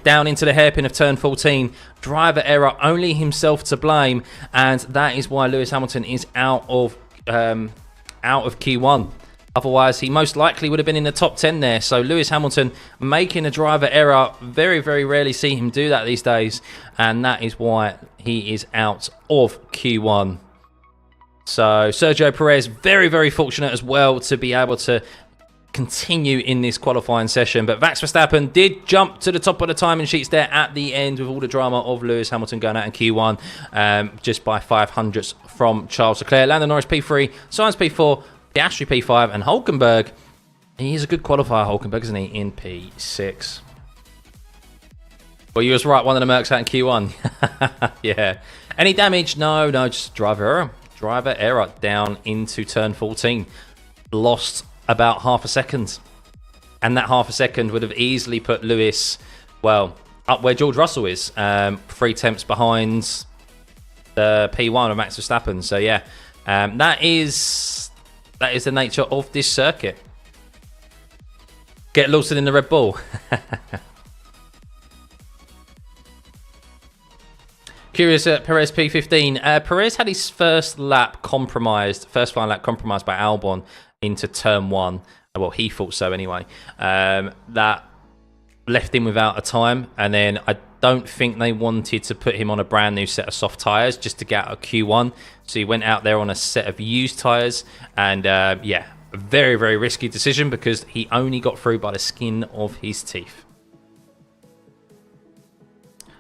Down into the hairpin of turn 14. Driver error, only himself to blame, and that is why Lewis Hamilton is out of Q1. Otherwise, he most likely would have been in the top 10 there. So Lewis Hamilton making a driver error. Very, very rarely see him do that these days. And that is why he is out of Q1. So Sergio Perez, very, very fortunate as well to be able to continue in this qualifying session. But Max Verstappen did jump to the top of the timing sheets there at the end with all the drama of Lewis Hamilton going out in Q1. Just by 500ths from Charles Leclerc. Lando Norris P3, Sainz P4, Piastri P5, and Hulkenberg. He's a good qualifier, Hulkenberg, isn't he, in P6. Well, you was right, one of the Mercs out in Q1. Yeah. Any damage? No, just driver error. driver error down into turn 14. Lost about half a second. And that half a second would have easily put Lewis, well, up where George Russell is. 3 tenths behind the P1 of Max Verstappen. So yeah, that is the nature of this circuit. Get Lawson in the Red Bull. Curious at Perez P15. Perez had his first final lap compromised by Albon into turn 1. Well, he thought so anyway. That left him without a time, and then I don't think they wanted to put him on a brand new set of soft tyres just to get out of Q1. So he went out there on a set of used tyres, and yeah, a very, very risky decision because he only got through by the skin of his teeth.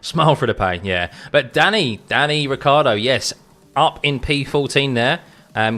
Smile for the pain, yeah. But Danny Ricciardo, yes, up in P14 there.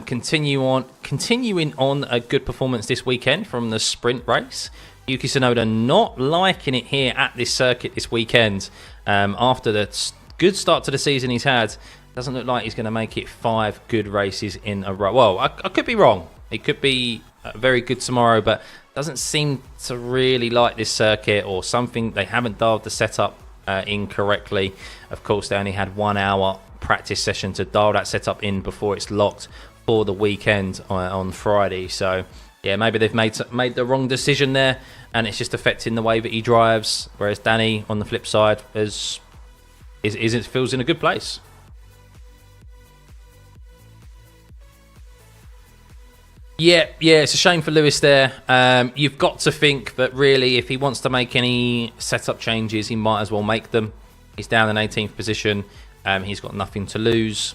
Continuing on a good performance this weekend from the sprint race. Yuki Tsunoda not liking it here at this circuit this weekend. After the good start to the season he's had, doesn't look like he's going to make it 5 good races in a row. Well, I could be wrong. It could be very good tomorrow, but doesn't seem to really like this circuit, or something. They haven't dialed the setup incorrectly. Of course, they only had 1 hour practice session to dial that setup in before it's locked for the weekend on Friday. So yeah, maybe they've made the wrong decision there, and it's just affecting the way that he drives. Whereas Danny, on the flip side, feels in a good place. Yeah, it's a shame for Lewis there. You've got to think that really, if he wants to make any setup changes, he might as well make them. He's down in 18th position. He's got nothing to lose.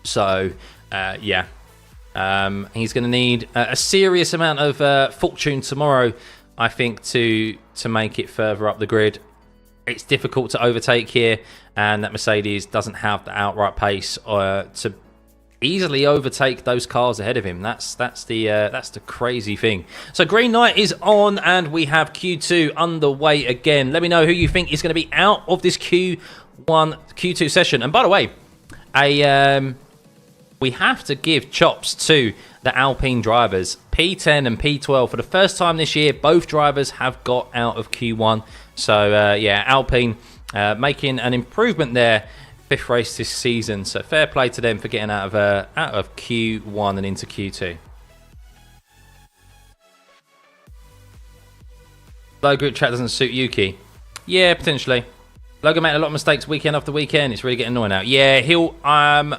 So, yeah. He's going to need a serious amount of fortune tomorrow, I think, to make it further up the grid. It's difficult to overtake here, and that Mercedes doesn't have the outright pace to easily overtake those cars ahead of him. That's the crazy thing. So green light is on, and we have Q2 underway again. Let me know who you think is going to be out of this Q2 session. And by the way, we have to give chops to the Alpine drivers. P10 and P12 for the first time this year, both drivers have got out of Q1. So yeah, Alpine making an improvement there. 5th race this season, so fair play to them for getting out of Q1 and into Q2. Low group chat doesn't suit Yuki. Yeah, potentially. Logan made a lot of mistakes weekend after weekend. It's really getting annoying now. Yeah, he'll. I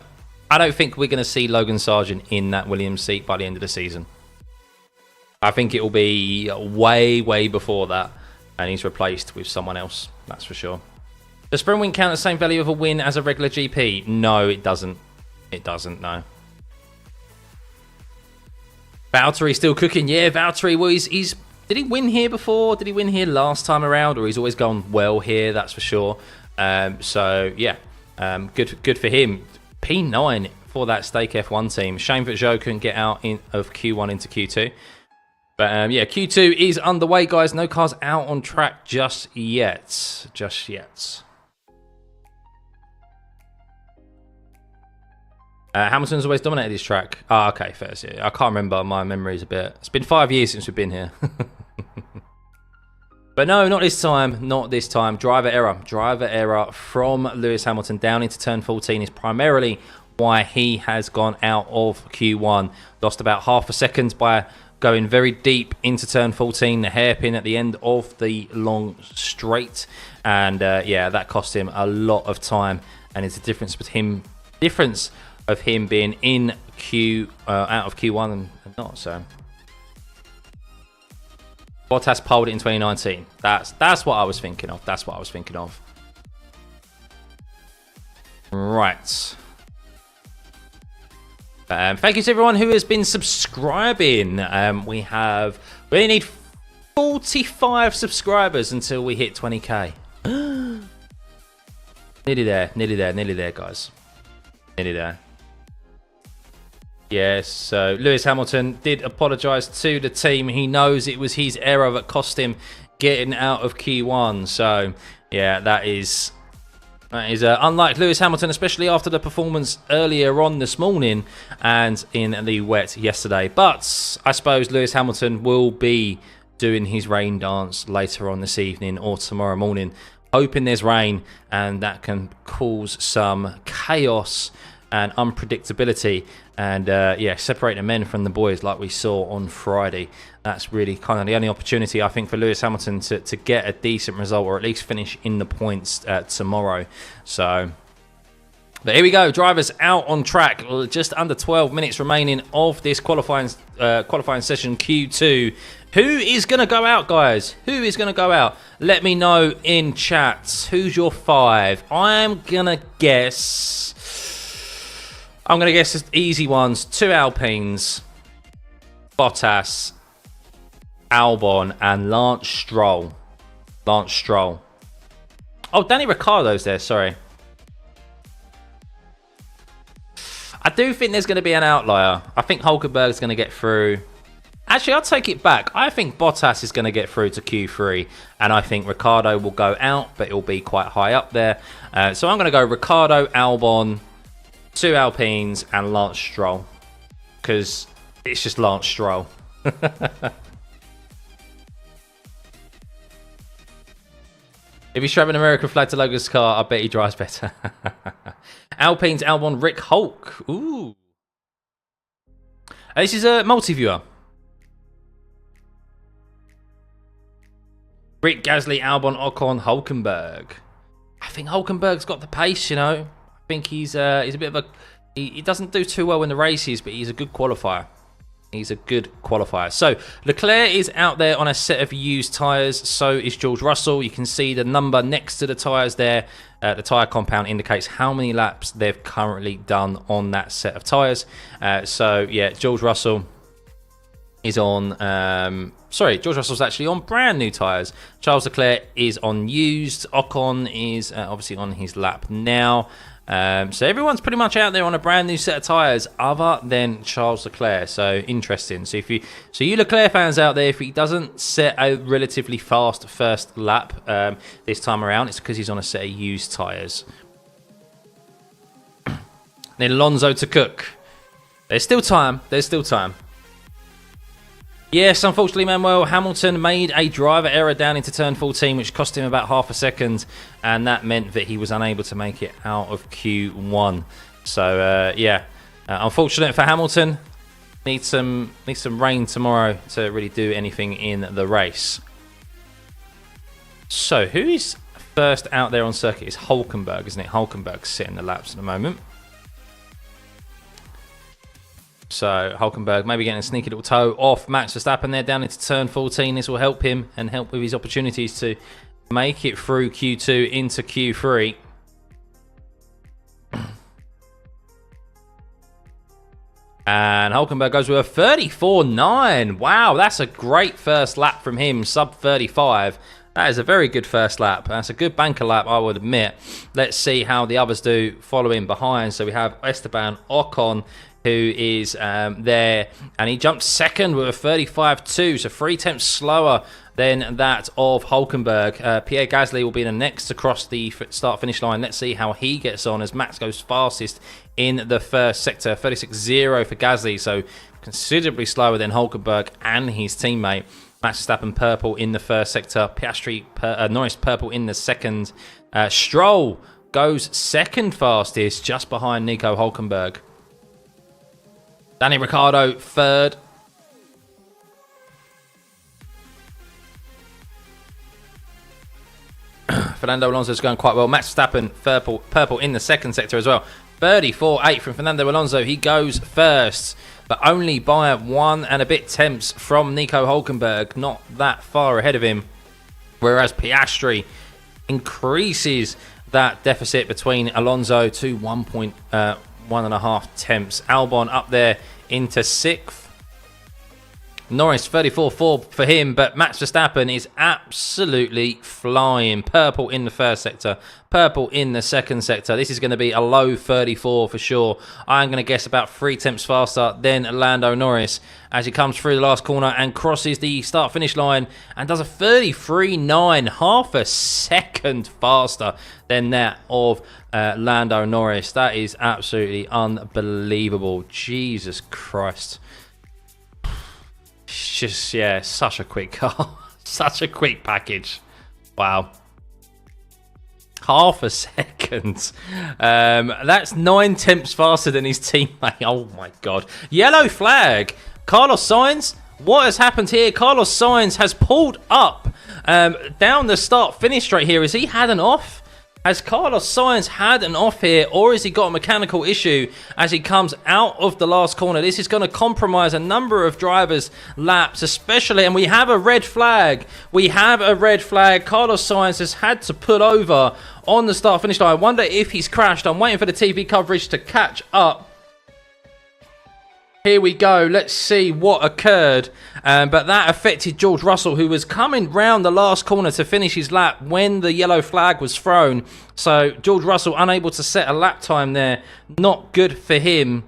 don't think we're going to see Logan Sargent in that Williams seat by the end of the season. I think it will be way before that, and he's replaced with someone else. That's for sure. Does sprint win count the same value of a win as a regular GP? No, it doesn't. It doesn't, no. Valtteri still cooking. Yeah, Valtteri, well, he's... Did he win here before? Did he win here last time around? Or he's always gone well here, that's for sure. So, yeah, good for him. P9 for that Stake F1 team. Shame that Zhou couldn't get out of Q1 into Q2. But, yeah, Q2 is underway, guys. No cars out on track just yet. Just yet. Hamilton's always dominated this track. Oh, okay, fair. Yeah, I can't remember. My memory's a bit... It's been 5 years since we've been here. But no, not this time. Not this time. Driver error. Driver error from Lewis Hamilton down into turn 14 is primarily why he has gone out of Q1. Lost about half a second by going very deep into turn 14. The hairpin at the end of the long straight. And yeah, that cost him a lot of time. And it's a difference of him being in out of Q1 and not. So Bottas pulled it in 2019. That's what I was thinking of. That's what I was thinking of. Right. Thank you to everyone who has been subscribing. We only need 45 subscribers until we hit 20k. Nearly there, guys. Nearly there. Yes, so Lewis Hamilton did apologise to the team. He knows it was his error that cost him getting out of Q1. So, yeah, that is That is unlike Lewis Hamilton, especially after the performance earlier on this morning and in the wet yesterday. But I suppose Lewis Hamilton will be doing his rain dance later on this evening or tomorrow morning, hoping there's rain and that can cause some chaos and unpredictability and yeah, separate the men from the boys like we saw on Friday. That's really kind of the only opportunity I think for Lewis Hamilton to get a decent result or at least finish in the points tomorrow. So, but here we go, drivers out on track. Just under 12 minutes remaining of this qualifying session Q2. Who is going to go out, guys? Who is going to go out? Let me know in chat. Who's your 5? I'm going to guess just easy ones. 2 Alpines, Bottas, Albon, and Lance Stroll. Oh, Danny Ricciardo's there, sorry. I do think there's going to be an outlier. I think Hulkenberg's going to get through. Actually, I'll take it back. I think Bottas is going to get through to Q3, and I think Ricciardo will go out, but it'll be quite high up there. So I'm going to go Ricciardo, Albon, 2 Alpines, and Lance Stroll, because it's just Lance Stroll. If he's strapping an American flag to Logan's car, I bet he drives better. Alpines, Albon, Rick Hulk. Ooh. This is a multi-viewer. Rick, Gasly, Albon, Ocon, Hulkenberg. I think Hulkenberg's got the pace, you know. I think he's a bit of a... He doesn't do too well in the races, but he's a good qualifier. He's a good qualifier. So, Leclerc is out there on a set of used tyres. So is George Russell. You can see the number next to the tyres there. The tyre compound indicates how many laps they've currently done on that set of tyres. So, yeah, George Russell is on... George Russell's actually on brand new tyres. Charles Leclerc is on used. Ocon is obviously on his lap now. So everyone's pretty much out there on a brand new set of tyres other than Charles Leclerc. So interesting. So you Leclerc fans out there, if he doesn't set a relatively fast first lap this time around, it's because he's on a set of used tyres. Then Alonso to Cook. There's still time. Yes, unfortunately, Manuel Hamilton made a driver error down into turn 14, which cost him about half a second, and that meant that he was unable to make it out of Q1. So, yeah, unfortunate for Hamilton. Needs some rain tomorrow to really do anything in the race. So, who is first out there on circuit? It's Hulkenberg, isn't it? Hulkenberg's sitting the laps at the moment. So Hulkenberg maybe getting a sneaky little toe off Max Verstappen there down into turn 14. This will help him and help with his opportunities to make it through Q2 into Q3. And Hulkenberg goes with a 34.9. Wow, that's a great first lap from him, sub 35. That is a very good first lap. That's a good banker lap, I would admit. Let's see how the others do following behind. So we have Esteban Ocon, who is there, and he jumped second with a 35.2, so 3 tenths slower than that of Hulkenberg. Pierre Gasly will be the next to cross the start-finish line. Let's see how he gets on as Max goes fastest in the first sector. 36.0 for Gasly, so considerably slower than Hulkenberg and his teammate. Max Verstappen purple in the first sector. Piastri, Norris purple in the second. Stroll goes second fastest, just behind Nico Hulkenberg. Danny Ricciardo third. Fernando Alonso's going quite well. Max Verstappen purple in the second sector as well. 34.8 from Fernando Alonso. He goes first, but only by 1 and a bit tenths from Nico Hulkenberg. Not that far ahead of him. Whereas Piastri increases that deficit between Alonso to 1.5 tenths. Albon up there into 6th. Norris 34.4 for him, but Max Verstappen is absolutely flying. Purple in the first sector, purple in the second sector. This is going to be a low 34 for sure. I'm going to guess about 3 tenths faster than Lando Norris as he comes through the last corner and crosses the start-finish line and does a 33.9, half a second faster than that of Lando Norris. That is absolutely unbelievable. Jesus Christ. It's just, yeah, such a quick car. Such a quick package. Wow. Half a second. That's 9 tenths faster than his teammate. Oh my God. Yellow flag. Carlos Sainz. What has happened here? Carlos Sainz has pulled up down the start-finish straight here. Has he had an off? Has Carlos Sainz had an off here, or has he got a mechanical issue as he comes out of the last corner? This is going to compromise a number of drivers' laps, especially, and we have a red flag. We have a red flag. Carlos Sainz has had to pull over on the start-finish line. I wonder if he's crashed. I'm waiting for the TV coverage to catch up. Here we go. Let's see what occurred. But that affected George Russell, who was coming round the last corner to finish his lap when the yellow flag was thrown. So George Russell unable to set a lap time there. Not good for him.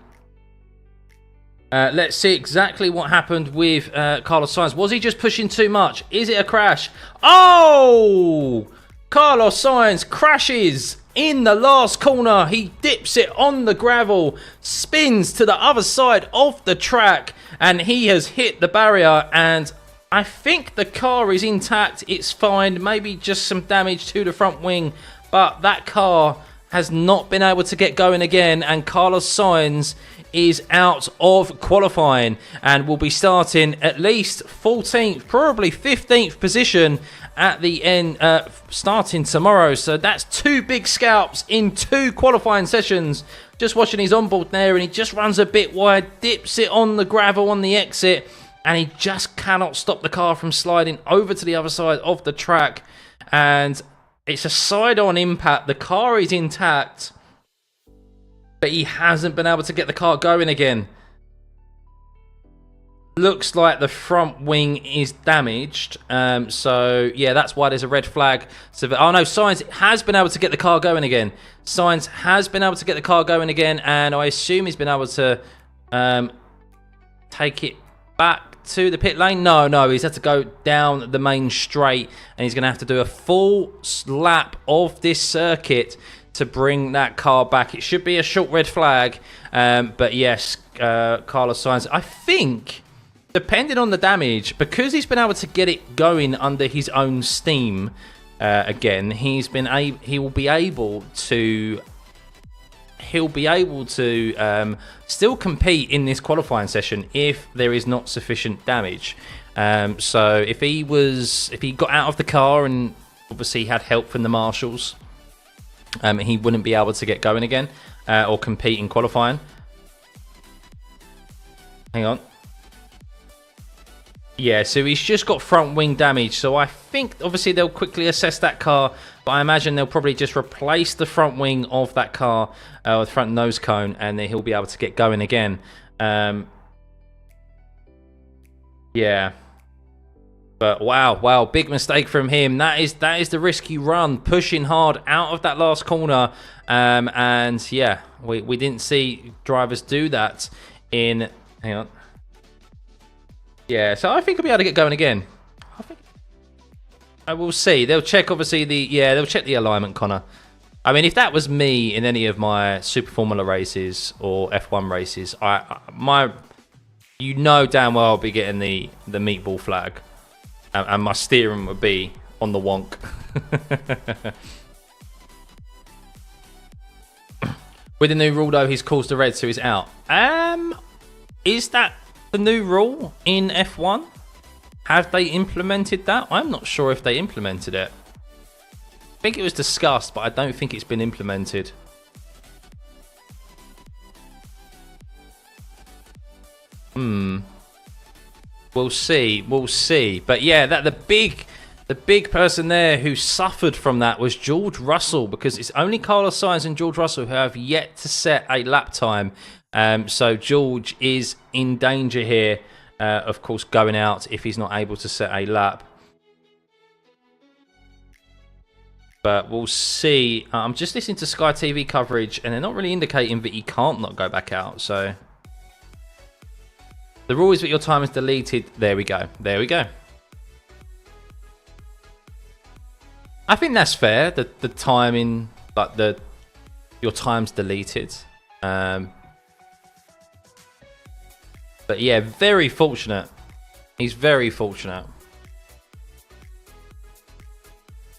Let's see exactly what happened with Carlos Sainz. Was he just pushing too much? Is it a crash? Oh! Carlos Sainz crashes in the last corner. He dips it on the gravel, spins to the other side of the track, and he has hit the barrier. And I think the car is intact. It's fine. Maybe just some damage to the front wing, but that car has not been able to get going again, and Carlos Sainz is out of qualifying and will be starting at least 14th, probably 15th position at the end, starting tomorrow. So that's 2 big scalps in 2 qualifying sessions. Just watching his onboard there, and he just runs a bit wide, dips it on the gravel on the exit, and he just cannot stop the car from sliding over to the other side of the track. And it's a side-on impact. The car is intact, but he hasn't been able to get the car going again. Looks like the front wing is damaged. So, yeah, that's why there's a red flag. So, oh, no, Sainz has been able to get the car going again. Sainz has been able to get the car going again, and I assume he's been able to take it back to the pit lane. No, he's had to go down the main straight, and he's going to have to do a full lap of this circuit to bring that car back. It should be a short red flag. But, yes, Carlos Sainz, I think, depending on the damage, because he's been able to get it going under his own steam again, he'll be able to still compete in this qualifying session if there is not sufficient damage. So if he got out of the car and obviously had help from the marshals, he wouldn't be able to get going again or compete in qualifying. Hang on. Yeah, so he's just got front wing damage. So I think, obviously, they'll quickly assess that car. But I imagine they'll probably just replace the front wing of that car, the front nose cone, and then he'll be able to get going again. Yeah. But wow, big mistake from him. That is the risky run, pushing hard out of that last corner. And yeah, we didn't see drivers do that in... Hang on. Yeah, so I think I'll be able to get going again. I will see. They'll check, obviously, they'll check the alignment, Connor. I mean, if that was me in any of my Super Formula races or F1 races, you know damn well I'll be getting the meatball flag. And my steering would be on the wonk. With the new rule, though, he's caused the red, so he's out. Is that the new rule in F1? Have they implemented that? I'm not sure if they implemented it. I think it was discussed, but I don't think it's been implemented. We'll see. But yeah, the big person there who suffered from that was George Russell, because it's only Carlos Sainz and George Russell who have yet to set a lap time. So George is in danger here. of course, going out if he's not able to set a lap. But we'll see. I'm just listening to Sky TV coverage, and they're not really indicating that he can't not go back out. So the rule is that your time is deleted. There we go. There we go. I think that's fair. The timing, like your time's deleted. But yeah, very fortunate. He's very fortunate.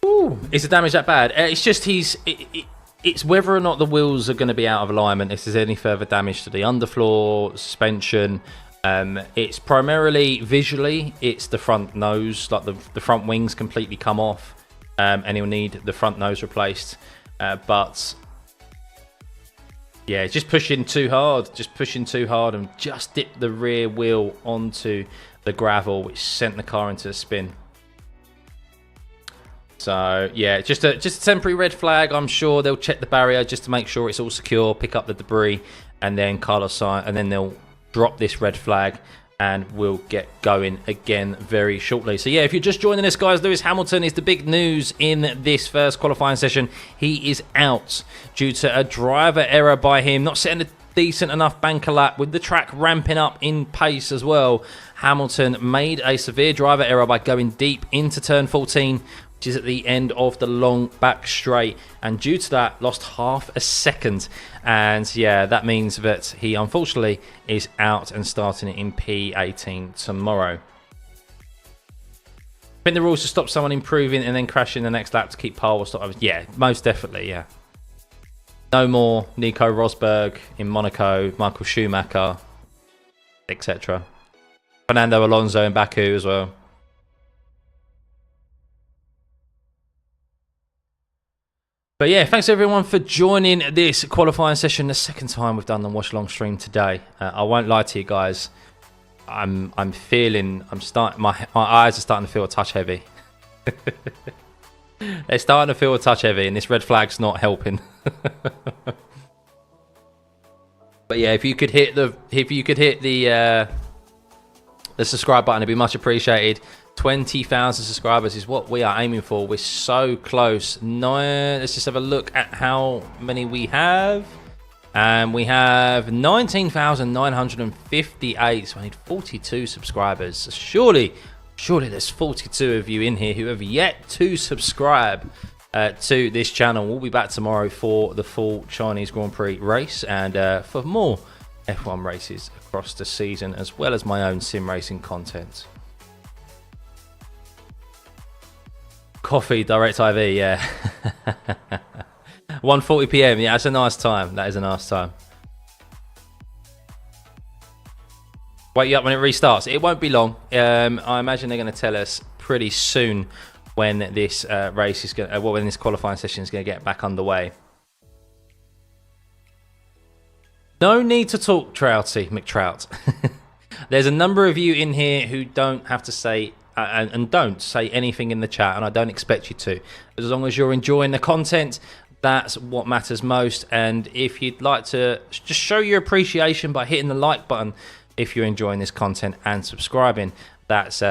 Ooh, is the damage that bad? It's just it's whether or not the wheels are going to be out of alignment. If there's any further damage to the underfloor, suspension. It's primarily visually. It's the front nose, like the front wings completely come off, and he'll need the front nose replaced. But yeah, just pushing too hard, and just dipped the rear wheel onto the gravel, which sent the car into a spin. So yeah, just a temporary red flag. I'm sure they'll check the barrier just to make sure it's all secure, pick up the debris, and then Carlos Sainz, and then they'll drop this red flag, and we'll get going again very shortly. So yeah, if you're just joining us, guys, Lewis Hamilton is the big news in this first qualifying session. He is out due to a driver error by him, not setting a decent enough banker lap, with the track ramping up in pace as well. Hamilton made a severe driver error by going deep into turn 14, which is at the end of the long back straight, and due to that lost half a second. And yeah, that means that he unfortunately is out and starting in P18 tomorrow. I think the rules to stop someone improving and then crashing the next lap to keep pole or stop. Yeah, most definitely, yeah. No more Nico Rosberg in Monaco, Michael Schumacher, etc. Fernando Alonso in Baku as well. But yeah, thanks everyone for joining this qualifying session. The second time we've done the watch along stream today. I won't lie to you guys. My eyes are starting to feel a touch heavy. They're starting to feel a touch heavy, and this red flag's not helping. But yeah, if you could hit the subscribe button, it'd be much appreciated. 20,000 subscribers is what we are aiming for. We're so close. Let's just have a look at how many we have. And we have 19,958. So I need 42 subscribers. Surely there's 42 of you in here who have yet to subscribe to this channel. We'll be back tomorrow for the full Chinese Grand Prix race, and for more F1 races across the season, as well as my own sim racing content. Coffee, DirectIV, yeah. 1:40 PM, yeah, that's a nice time. That is a nice time. Wake you up when it restarts. It won't be long. I imagine they're going to tell us pretty soon when this race is going, when this qualifying session is going to get back underway. No need to talk, Trouty, McTrout. There's a number of you in here who don't have to say and don't say anything in the chat, and I don't expect you to. As long as you're enjoying the content, that's what matters most. And if you'd like to just show your appreciation by hitting the like button if you're enjoying this content and subscribing, that's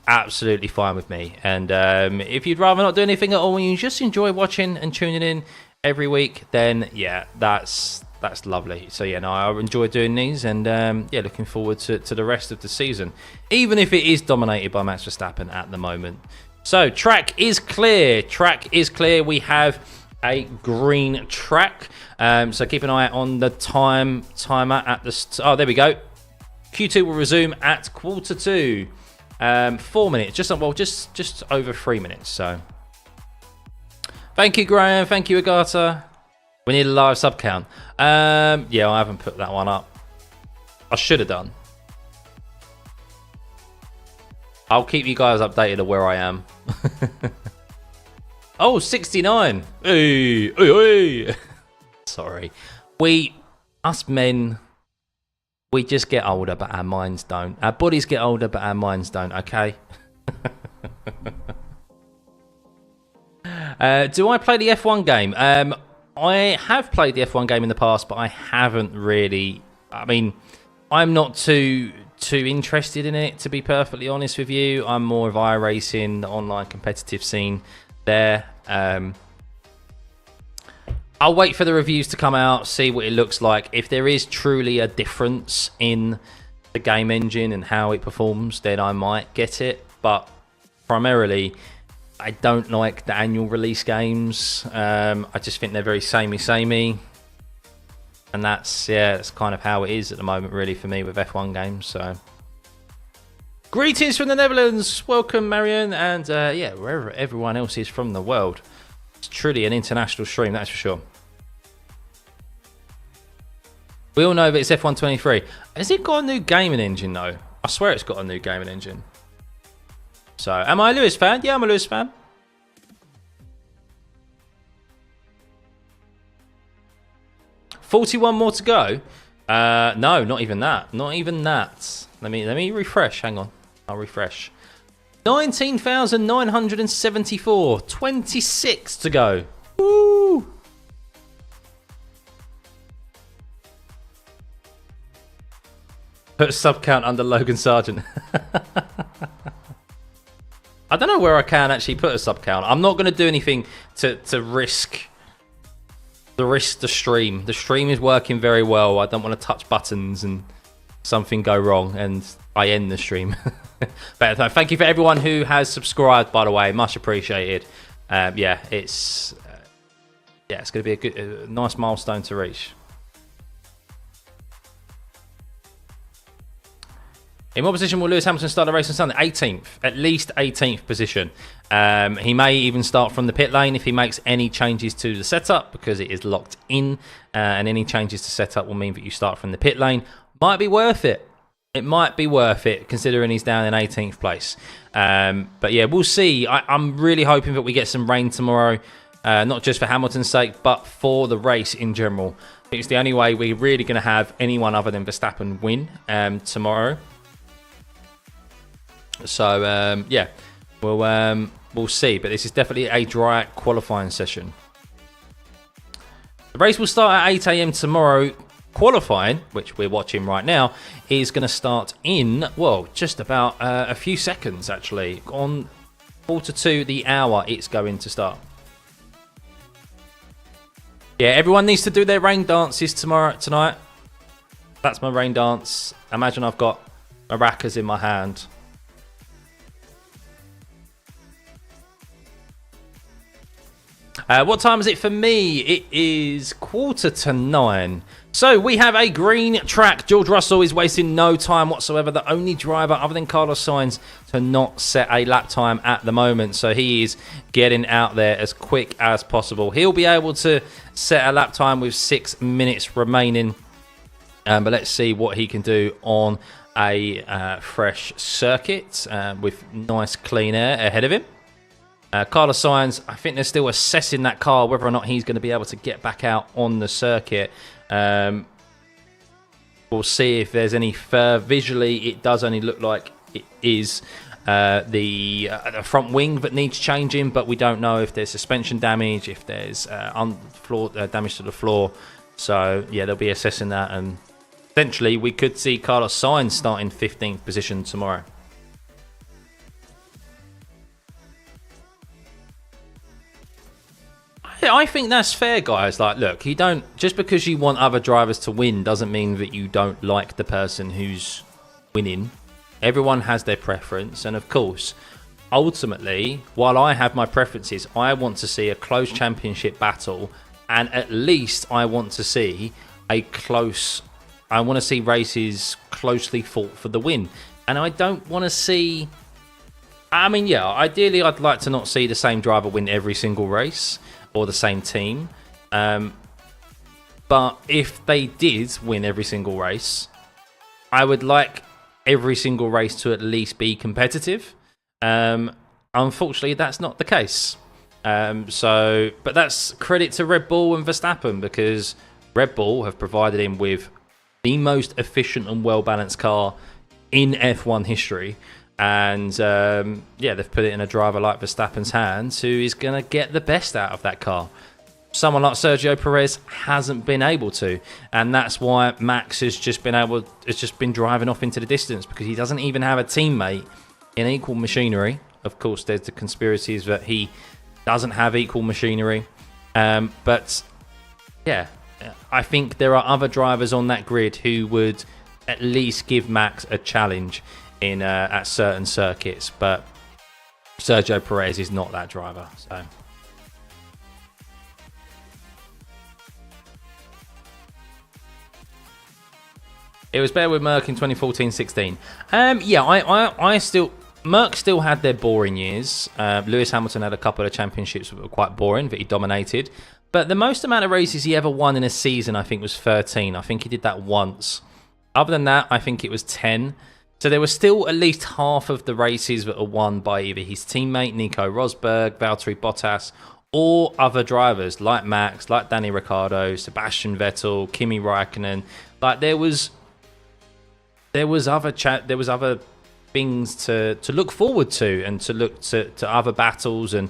absolutely fine with me. And if you'd rather not do anything at all and you just enjoy watching and tuning in every week, then yeah, that's lovely. So yeah, no, I enjoy doing these, and yeah, looking forward to the rest of the season, even if it is dominated by Max Verstappen at the moment. So track is clear. We have a green track, so keep an eye on the timer at the oh, there we go. Q2 will resume at 1:45. 4 minutes, just over 3 minutes. So thank you, Graham. Thank you, Elgato. We need a live sub count. Yeah, I haven't put that one up. I should have done. I'll keep you guys updated of where I am. Oh, 69. Hey. Sorry. Us men, we just get older, but our minds don't. Our bodies get older, but our minds don't, okay? Do I play the F1 game? I have played the F1 game in the past, but I haven't really. I mean, I'm not too interested in it, to be perfectly honest with you. I'm more of iRacing, the online competitive scene there. I'll wait for the reviews to come out, see what it looks like. If there is truly a difference in the game engine and how it performs, then I might get it. But primarily, I don't like the annual release games. I just think they're very samey. And that's kind of how it is at the moment, really, for me with F1 games. So, greetings from the Netherlands. Welcome, Marion. And wherever everyone else is from the world. It's truly an international stream, that's for sure. We all know that it's F1 23. Has it got a new gaming engine, though? I swear it's got a new gaming engine. So, am I a Lewis fan? Yeah, I'm a Lewis fan. $41 more to go. No, not even that. Not even that. Let me refresh. Hang on. I'll refresh. 19,974. 26 to go. Woo! Put a sub count under Logan Sargent. I don't know where I can actually put a sub count. I'm not going to do anything to risk the stream. The stream is working very well. I don't want to touch buttons and something go wrong and I end the stream. But thank you for everyone who has subscribed, by the way. Much appreciated. It's going to be a nice milestone to reach. In what position will Lewis Hamilton start the race on Sunday? 18th, at least 18th position. He may even start from the pit lane if he makes any changes to the setup, because it is locked in, and any changes to setup will mean that you start from the pit lane. Might be worth it. It might be worth it, considering he's down in 18th place. But yeah, we'll see. I'm really hoping that we get some rain tomorrow, not just for Hamilton's sake, but for the race in general. It's the only way we're really going to have anyone other than Verstappen win tomorrow. So we'll see, but this is definitely a dry qualifying session. The race will start at 8 AM tomorrow. Qualifying, which we're watching right now, is going to start in, well, just about a few seconds actually. On 1:45 the hour, it's going to start. Yeah, everyone needs to do their rain dances tonight. That's my rain dance. Imagine I've got maracas in my hand. What time is it for me? It is 8:45. So we have a green track. George Russell is wasting no time whatsoever. The only driver other than Carlos Sainz to not set a lap time at the moment. So he is getting out there as quick as possible. He'll be able to set a lap time with 6 minutes remaining. But let's see what he can do on a fresh circuit with nice clean air ahead of him. Carlos Sainz, I think they're still assessing that car, whether or not he's going to be able to get back out on the circuit. We'll see if there's any further. Visually, it does only look like it is the front wing that needs changing, but we don't know if there's suspension damage, if there's damage to the floor. So, yeah, they'll be assessing that, and essentially we could see Carlos Sainz starting 15th position tomorrow. I think that's fair, guys. Like, look, just because you want other drivers to win doesn't mean that you don't like the person who's winning. Everyone has their preference, and of course, ultimately, while I have my preferences, I want to see a close championship battle, and at least I want to see races closely fought for the win. And I don't want to see, ideally I'd like to not see the same driver win every single race, or the same team. But if they did win every single race, I would like every single race to at least be competitive. Unfortunately, that's not the case. But that's credit to Red Bull and Verstappen, because Red Bull have provided him with the most efficient and well-balanced car in F1 history. And they've put it in a driver like Verstappen's hands, who is going to get the best out of that car. someone like Sergio Perez hasn't been able to, and that's why Max has just been driving off into the distance, because he doesn't even have a teammate in equal machinery. Of course, there's the conspiracies that he doesn't have equal machinery, but yeah, I think there are other drivers on that grid who would at least give Max a challenge in at certain circuits, but Sergio Perez is not that driver. So. It was better with Merck in 2014-16. Yeah, Merck still had their boring years. Lewis Hamilton had a couple of championships that were quite boring, that he dominated. But the most amount of races he ever won in a season, I think, was 13. I think he did that once. Other than that, I think it was 10. So there were still at least half of the races that were won by either his teammate, Nico Rosberg, Valtteri Bottas, or other drivers like Max, like Danny Ricciardo, Sebastian Vettel, Kimi Räikkönen. Like there was other things to look forward to, and to look to other battles and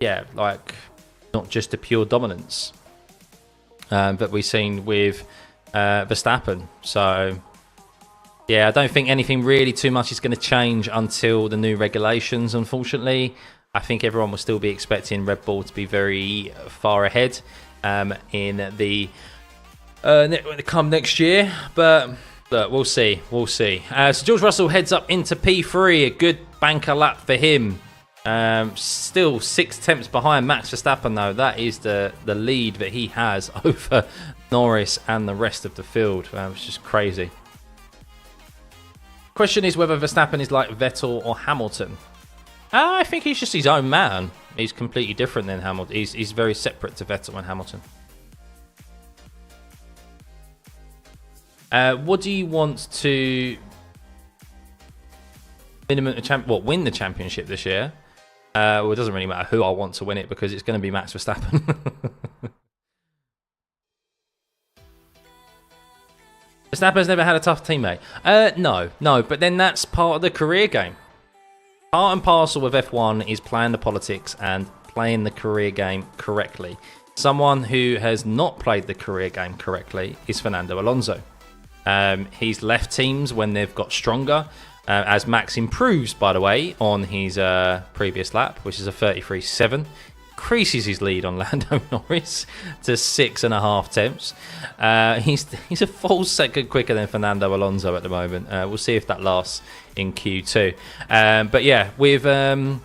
yeah, like not just a pure dominance that we've seen with Verstappen. So yeah, I don't think anything really too much is going to change until the new regulations, unfortunately. I think everyone will still be expecting Red Bull to be very far ahead in the come next year, but we'll see. So George Russell heads up into P3, a good banker lap for him. Still 6 tenths behind Max Verstappen, though. That is the lead that he has over Norris and the rest of the field. It's just crazy. Question is whether Verstappen is like Vettel or Hamilton. I think he's just his own man. He's completely different than Hamilton. He's very separate to Vettel and Hamilton. What do you want to win the championship this year? Well, it doesn't really matter who I want to win it, because it's going to be Max Verstappen. Verstappen's never had a tough teammate. No, but then that's part of the career game. Part and parcel of F1 is playing the politics and playing the career game correctly. Someone who has not played the career game correctly is Fernando Alonso. He's left teams when they've got stronger, as Max improves, by the way, on his previous lap, which is a 33.7. Increases his lead on Lando Norris to 6.5 tenths. He's a full second quicker than Fernando Alonso at the moment. We'll see if that lasts in Q2. But yeah, with can't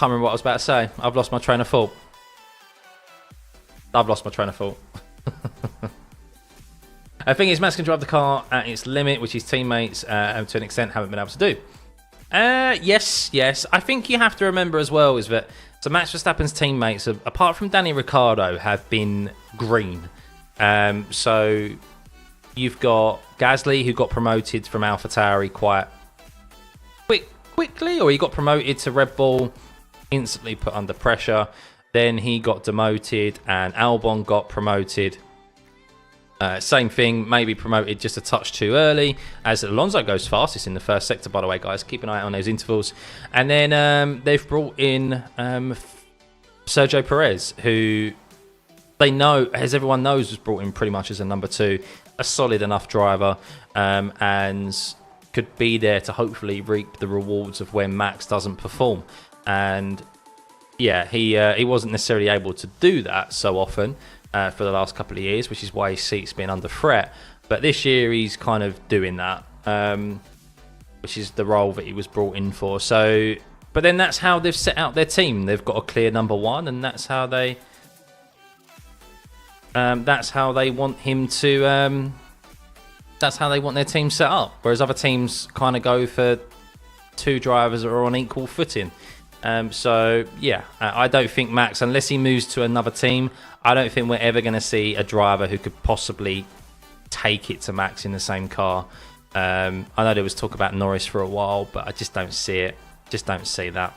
remember what I was about to say. I've lost my train of thought. I think Max can drive the car at its limit, which his teammates, to an extent, haven't been able to do. Yes. I think you have to remember as well is that Max Verstappen's teammates, apart from Danny Ricciardo, have been green. So you've got Gasly, who got promoted from AlphaTauri quite quickly, or he got promoted to Red Bull, instantly put under pressure. Then he got demoted, and Albon got promoted. Same thing, maybe promoted just a touch too early, as Alonso goes fastest in the first sector, by the way, guys. Keep an eye on those intervals. And then they've brought in Sergio Perez, who they know, as everyone knows, was brought in pretty much as a number 2, a solid enough driver, and could be there to hopefully reap the rewards of when Max doesn't perform. And yeah, he wasn't necessarily able to do that so often for the last couple of years, which is why his seat's been under threat. But this year he's kind of doing that, which is the role that he was brought in for. So, but then that's how they've set out their team. They've got a clear number 1, and that's how they want him to. That's how they want their team set up. Whereas other teams kind of go for 2 drivers that are on equal footing. So yeah, I don't think Max, unless he moves to another team, I don't think we're ever going to see a driver who could possibly take it to Max in the same car. I know there was talk about Norris for a while, but I just don't see it. Just don't see that.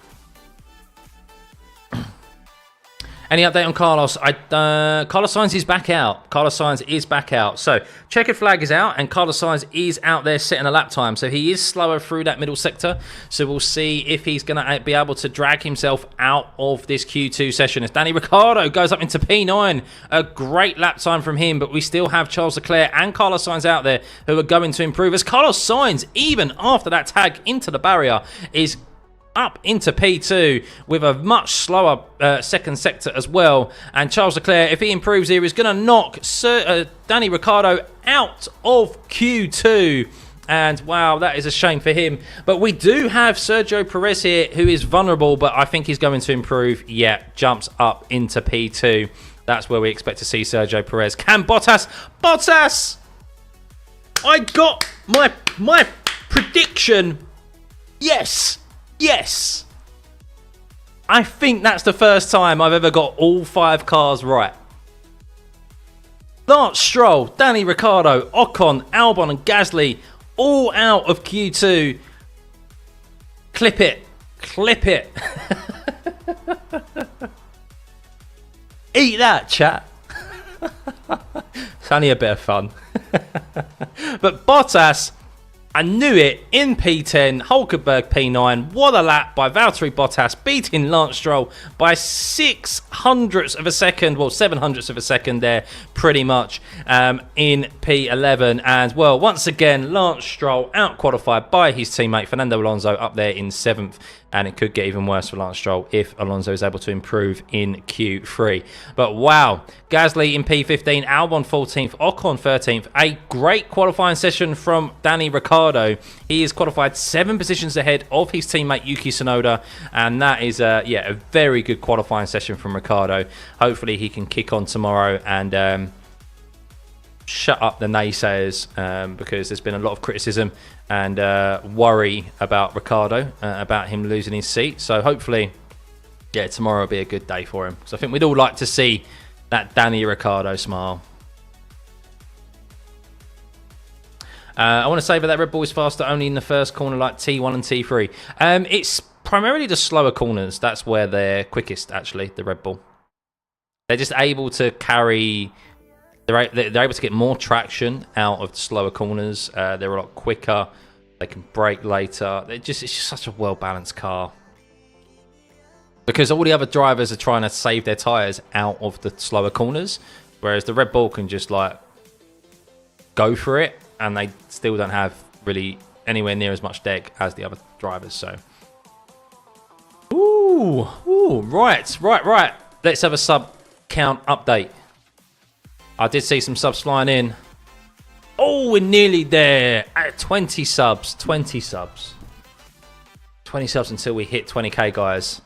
Any update on Carlos? Carlos Sainz is back out. Carlos Sainz is back out. So, checkered flag is out, and Carlos Sainz is out there setting a lap time. So, he is slower through that middle sector. So, we'll see if he's going to be able to drag himself out of this Q2 session. As Danny Ricciardo goes up into P9. A great lap time from him, but we still have Charles Leclerc and Carlos Sainz out there who are going to improve. As Carlos Sainz, even after that tag into the barrier, is up into P2 with a much slower second sector as well. And Charles Leclerc, if he improves here, is going to knock Danny Ricciardo out of Q2. And wow, that is a shame for him. But we do have Sergio Perez here, who is vulnerable, but I think he's going to improve. Yeah, jumps up into P2. That's where we expect to see Sergio Perez. Can Bottas? Bottas! I got my prediction. Yes. Yes. I think that's the first time I've ever got all 5 cars right. Lance Stroll, Danny Ricciardo, Ocon, Albon and Gasly all out of Q2. Clip it. Clip it. Eat that, chat. It's only a bit of fun. But Bottas, I knew it, in P10, Hulkenberg P9. What a lap by Valtteri Bottas, beating Lance Stroll by 600ths of a second, well, 700ths of a second there, pretty much, in P11. And, well, once again, Lance Stroll out-qualified by his teammate Fernando Alonso up there in 7th. And it could get even worse for Lance Stroll if Alonso is able to improve in Q3. But wow, Gasly in P15, Albon 14th, Ocon 13th. A great qualifying session from Danny Ricciardo. He is qualified 7 positions ahead of his teammate Yuki Tsunoda. And that is, a very good qualifying session from Ricciardo. Hopefully he can kick on tomorrow and shut up the naysayers, because there's been a lot of criticism and worry about Ricciardo, about him losing his seat. So hopefully, yeah, tomorrow will be a good day for him. Because I think we'd all like to see that Danny Ricciardo smile. I want to say that Red Bull is faster only in the first corner, like T1 and T3. It's primarily the slower corners. That's where they're quickest, actually, the Red Bull. They're just able to carry... They're able to get more traction out of the slower corners. They're a lot quicker. They can brake later. It's just such a well-balanced car. Because all the other drivers are trying to save their tyres out of the slower corners. Whereas the Red Bull can just, like, go for it. And they still don't have really anywhere near as much deck as the other drivers. So, right. Let's have a sub count update. I did see some subs flying in. Oh, we're nearly there. At 20 subs. 20 subs. 20 subs until we hit 20k, guys.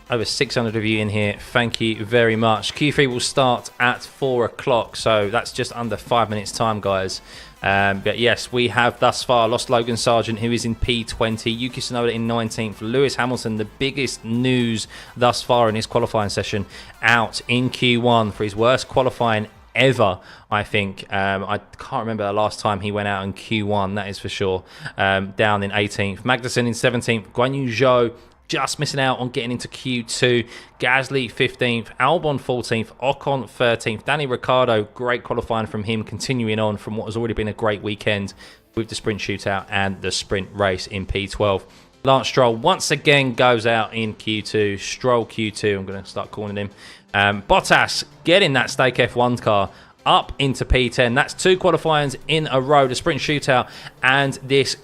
Over 600 of you in here. Thank you very much. Q3 will start at 4 o'clock. So that's just under 5 minutes time, guys. But yes, we have thus far lost Logan Sargent, who is in P20. Yuki Tsunoda in 19th. Lewis Hamilton, the biggest news thus far in his qualifying session, out in Q1 for his worst qualifying ever, I think. I can't remember the last time he went out in Q1, that is for sure. Down in 18th. Magnussen in 17th. Guan Yu Zhou just missing out on getting into Q2. Gasly 15th. Albon 14th. Ocon 13th. Danny Ricciardo, great qualifying from him, continuing on from what has already been a great weekend with the sprint shootout and the sprint race in P12. Lance Stroll once again goes out in Q2. Stroll Q2, I'm going to start calling him. Bottas getting that stake F1 car up into P10. That's 2 qualifyings in a row. The sprint shootout and this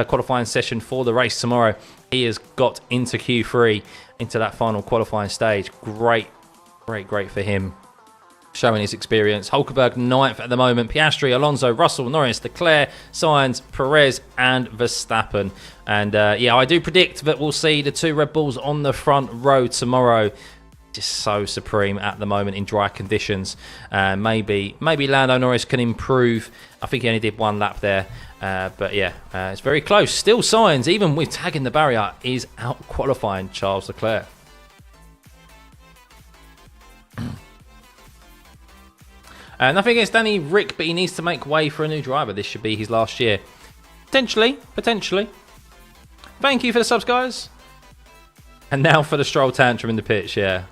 qualifying session for the race tomorrow. He has got into Q3, into that final qualifying stage. Great for him. Showing his experience. Hulkenberg 9th at the moment. Piastri, Alonso, Russell, Norris, Leclerc, Sainz, Perez and Verstappen. And yeah, I do predict that we'll see the 2 Red Bulls on the front row tomorrow. Just so supreme at the moment in dry conditions. Maybe Lando Norris can improve. I think he only did 1 lap there. But yeah, it's very close. Still Sainz, even with tagging the barrier, is out qualifying Charles Leclerc. Nothing against Danny Rick, but he needs to make way for a new driver. This should be his last year. Potentially. Thank you for the subs, guys. And now for the Stroll tantrum in the pitch, yeah.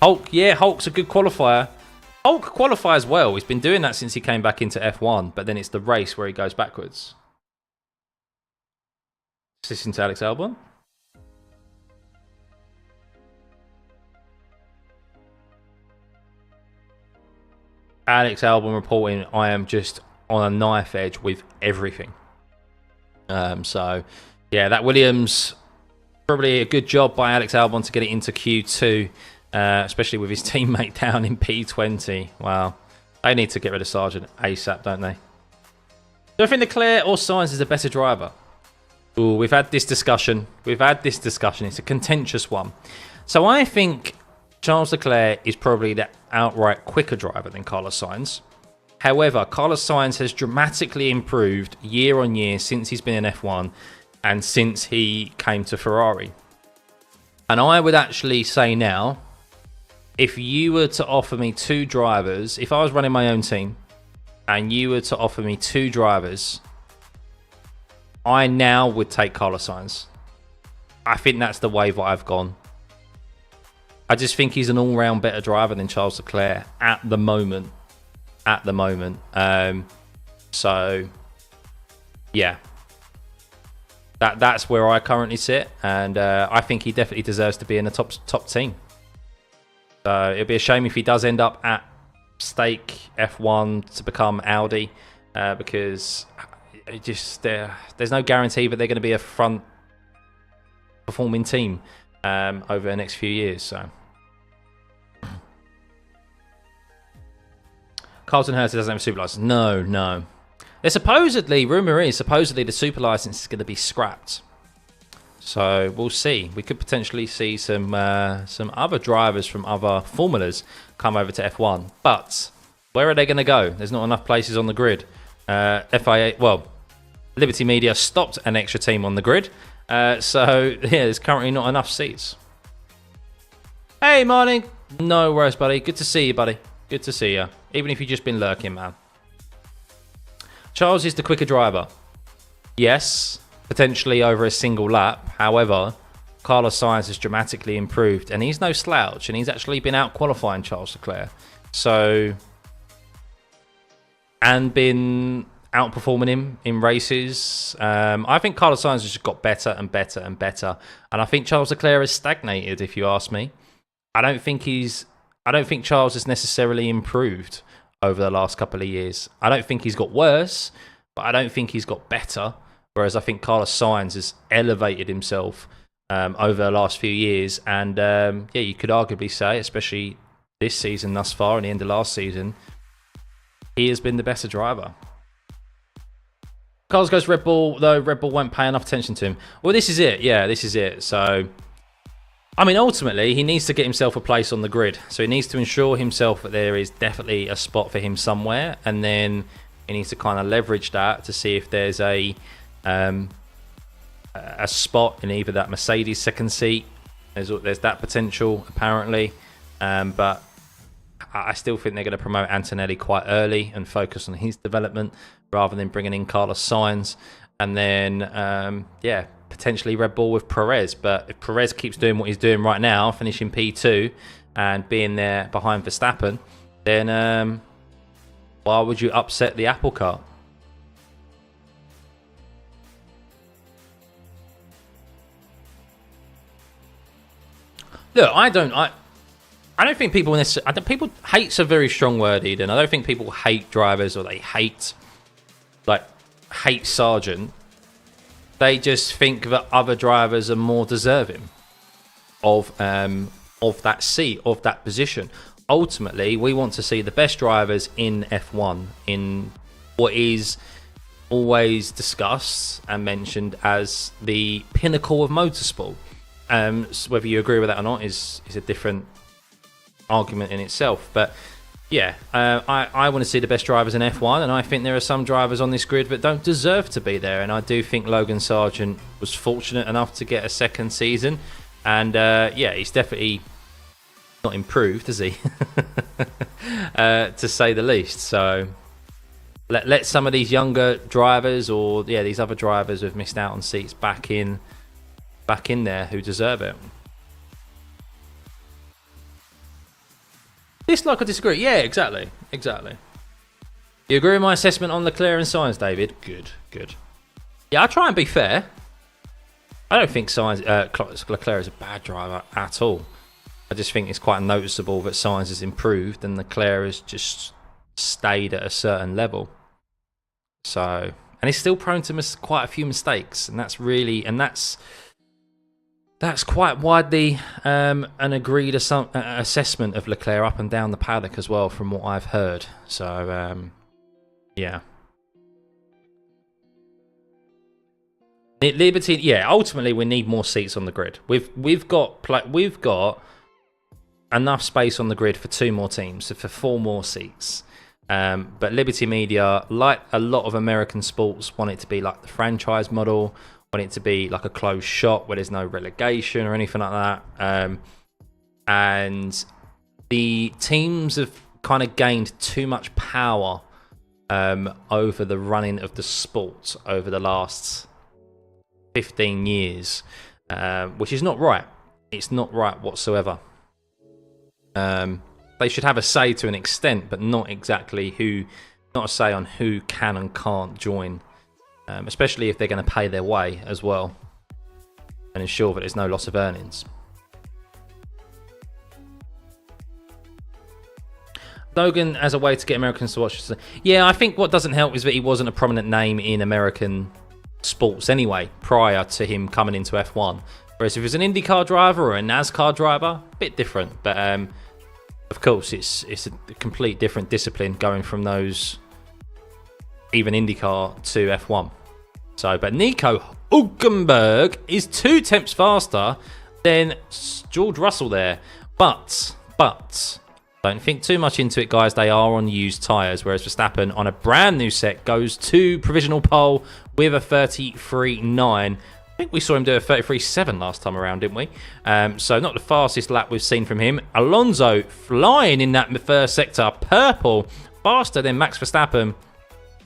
Hulk, yeah, Hulk's a good qualifier. Hulk qualifies well. He's been doing that since he came back into F1, but then it's the race where he goes backwards. Listen to Alex Albon. Alex Albon reporting, I am just on a knife edge with everything. So, yeah, that Williams, probably a good job by Alex Albon to get it into Q2, especially with his teammate down in P20. Wow. They need to get rid of Sargent ASAP, don't they? Do I think Leclerc or Sainz is a better driver? Ooh, we've had this discussion. It's a contentious one. So I think Charles Leclerc is probably the outright quicker driver than Carlos Sainz. However, Carlos Sainz has dramatically improved year on year since he's been in F1 and since he came to Ferrari. And I would actually say now, if you were to offer me two drivers, if I was running my own team and you were to offer me two drivers, I now would take Carlos Sainz. I think that's the wave that I've gone. I just think he's an all-round better driver than Charles Leclerc at the moment. So, yeah. That's where I currently sit. And I think he definitely deserves to be in the top team. So it'd be a shame if he does end up at stake F1 to become Audi. Because it just there's no guarantee that they're going to be a front performing team over the next few years. So Carlton Hurst doesn't have a super license. No. There's supposedly, rumor is, the super license is going to be scrapped. So we'll see. We could potentially see some other drivers from other formulas come over to F1. But where are they going to go? There's not enough places on the grid. FIA, well, Liberty Media stopped an extra team on the grid. So, yeah, there's currently not enough seats. Hey, morning. No worries, buddy. Good to see you, buddy. Good to see you. Even if you've just been lurking, man. Charles is the quicker driver. Yes, potentially over a single lap. However, Carlos Sainz has dramatically improved. And he's no slouch. And he's actually been out qualifying Charles Leclerc. So, and been outperforming him in races. I think Carlos Sainz has just got better and better and better. And I think Charles Leclerc has stagnated, if you ask me. I don't think Charles has necessarily improved over the last couple of years. I don't think he's got worse, but I don't think he's got better. Whereas I think Carlos Sainz has elevated himself over the last few years. And yeah, you could arguably say, especially this season thus far and the end of last season, he has been the better driver. Carlos goes Red Bull, though Red Bull won't pay enough attention to him. Well, this is it. Yeah, this is it. So, I mean, ultimately, he needs to get himself a place on the grid. So he needs to ensure himself that there is definitely a spot for him somewhere. And then he needs to kind of leverage that to see if there's a spot in either that Mercedes second seat. There's that potential, apparently. But I still think they're going to promote Antonelli quite early and focus on his development rather than bringing in Carlos Sainz. And then, yeah, potentially Red Bull with Perez. But if Perez keeps doing what he's doing right now, finishing P2 and being there behind Verstappen, then why would you upset the apple cart? Look, I don't think people necessarily... people... Hate's a very strong word, Eden. I don't think people hate drivers or they hate Sargent. They just think that other drivers are more deserving of that seat, of that position. Ultimately, we want to see the best drivers in F1 in what is always discussed and mentioned as the pinnacle of motorsport. So whether you agree with that or not is a different argument in itself. But yeah, I want to see the best drivers in F1, and I think there are some drivers on this grid that don't deserve to be there. And I do think Logan Sargent was fortunate enough to get a second season, and yeah, he's definitely not improved, has he? To say the least. So let some of these younger drivers, or yeah, these other drivers who've missed out on seats back in there who deserve it. Dislike or disagree? Yeah, exactly. Exactly. You agree with my assessment on Leclerc and Sainz, David? Good, good. Yeah, I try and be fair. I don't think Leclerc is a bad driver at all. I just think it's quite noticeable that Sainz has improved and Leclerc has just stayed at a certain level. So, and he's still prone to quite a few mistakes, and that's really, and that's quite widely an agreed assessment of Leclerc up and down the paddock as well, from what I've heard. So, yeah. Liberty, yeah. Ultimately, we need more seats on the grid. We've got enough space on the grid for 2 more teams, so for 4 more seats. But Liberty Media, like a lot of American sports, want it to be like the franchise model. Want it to be like a closed shop where there's no relegation or anything like that. And the teams have kind of gained too much power over the running of the sport over the last 15 years, which is not right. It's not right whatsoever. They should have a say to an extent, but not exactly not a say on who can and can't join, especially if they're going to pay their way as well and ensure that there's no loss of earnings. Logan as a way to get Americans to watch. Yeah, I think what doesn't help is that he wasn't a prominent name in American sports anyway prior to him coming into F1. Whereas if it's an IndyCar driver or a NASCAR driver, a bit different. But of course, it's a complete different discipline going from those, even IndyCar to F1. So, but Nico Hülkenberg is 2 tenths faster than George Russell there. But don't think too much into it, guys. They are on used tyres, whereas Verstappen on a brand new set goes to provisional pole with a 33.9. I think we saw him do a 33.7 last time around, didn't we? So not the fastest lap we've seen from him. Alonso flying in that first sector, purple, faster than Max Verstappen.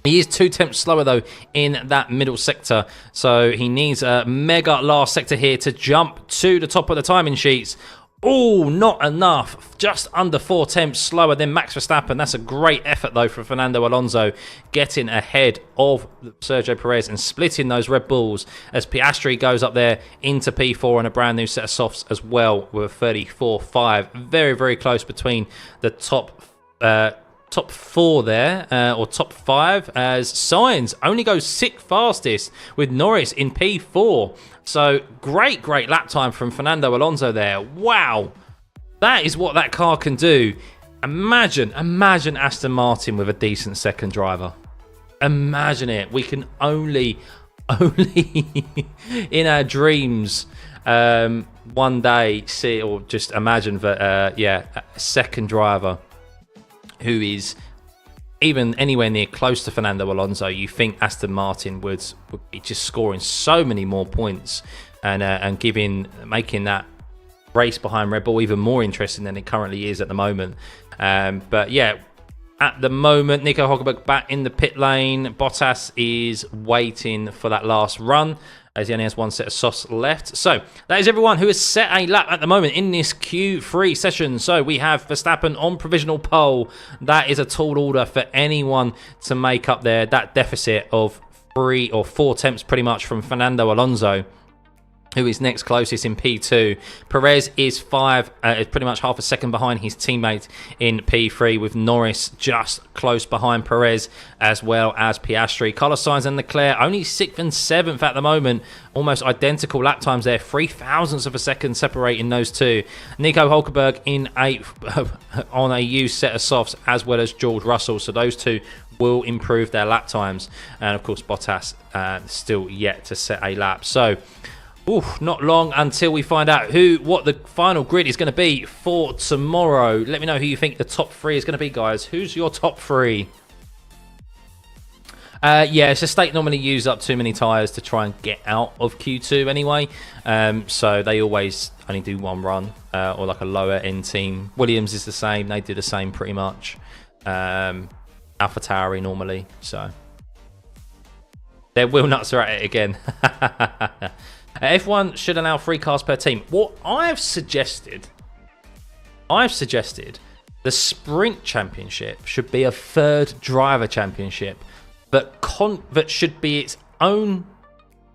He is 2 tenths slower, though, in that middle sector. So he needs a mega last sector here to jump to the top of the timing sheets. Oh, not enough. Just under 4 tenths slower than Max Verstappen. That's a great effort, though, from Fernando Alonso, getting ahead of Sergio Perez and splitting those Red Bulls as Piastri goes up there into P4 and a brand new set of softs as well with a 34.5. Very, very close between the top 4 there, or top 5, as Sainz only goes 6th fastest with Norris in P4. So great lap time from Fernando Alonso there. Wow, that is what that car can do. Imagine Aston Martin with a decent second driver. Imagine it. We can only in our dreams one day see, or just imagine that a second driver who is even anywhere near close to Fernando Alonso. You think Aston Martin would be just scoring so many more points and making that race behind Red Bull even more interesting than it currently is at the moment. But yeah, at the moment, Nico Hülkenberg back in the pit lane. Bottas is waiting for that last run, as he only has 1 set of softs left. So that is everyone who has set a lap at the moment in this Q3 session. So we have Verstappen on provisional pole. That is a tall order for anyone to make up that deficit of 3 or 4 tenths pretty much from Fernando Alonso, who is next closest in P2. Perez is pretty much half a second behind his teammate in P3, with Norris just close behind Perez, as well as Piastri. Carlos Sainz and Leclerc only 6th and 7th at the moment. Almost identical lap times there, 0.003 of a second separating those two. Nico Hülkenberg in 8th on a used set of softs, as well as George Russell. So those two will improve their lap times. And of course, Bottas still yet to set a lap. So not long until we find out what the final grid is going to be for tomorrow. Let me know who you think the top 3 is going to be, guys. Who's your top 3? Yeah, it's a state normally use up too many tyres to try and get out of Q2 anyway. So they always only do 1 run, or like a lower end team. Williams is the same. They do the same pretty much. AlphaTauri normally. So their wheel nuts are at it again. F1 should allow 3 cars per team. What I've suggested The Sprint Championship should be a third driver championship, that should be its own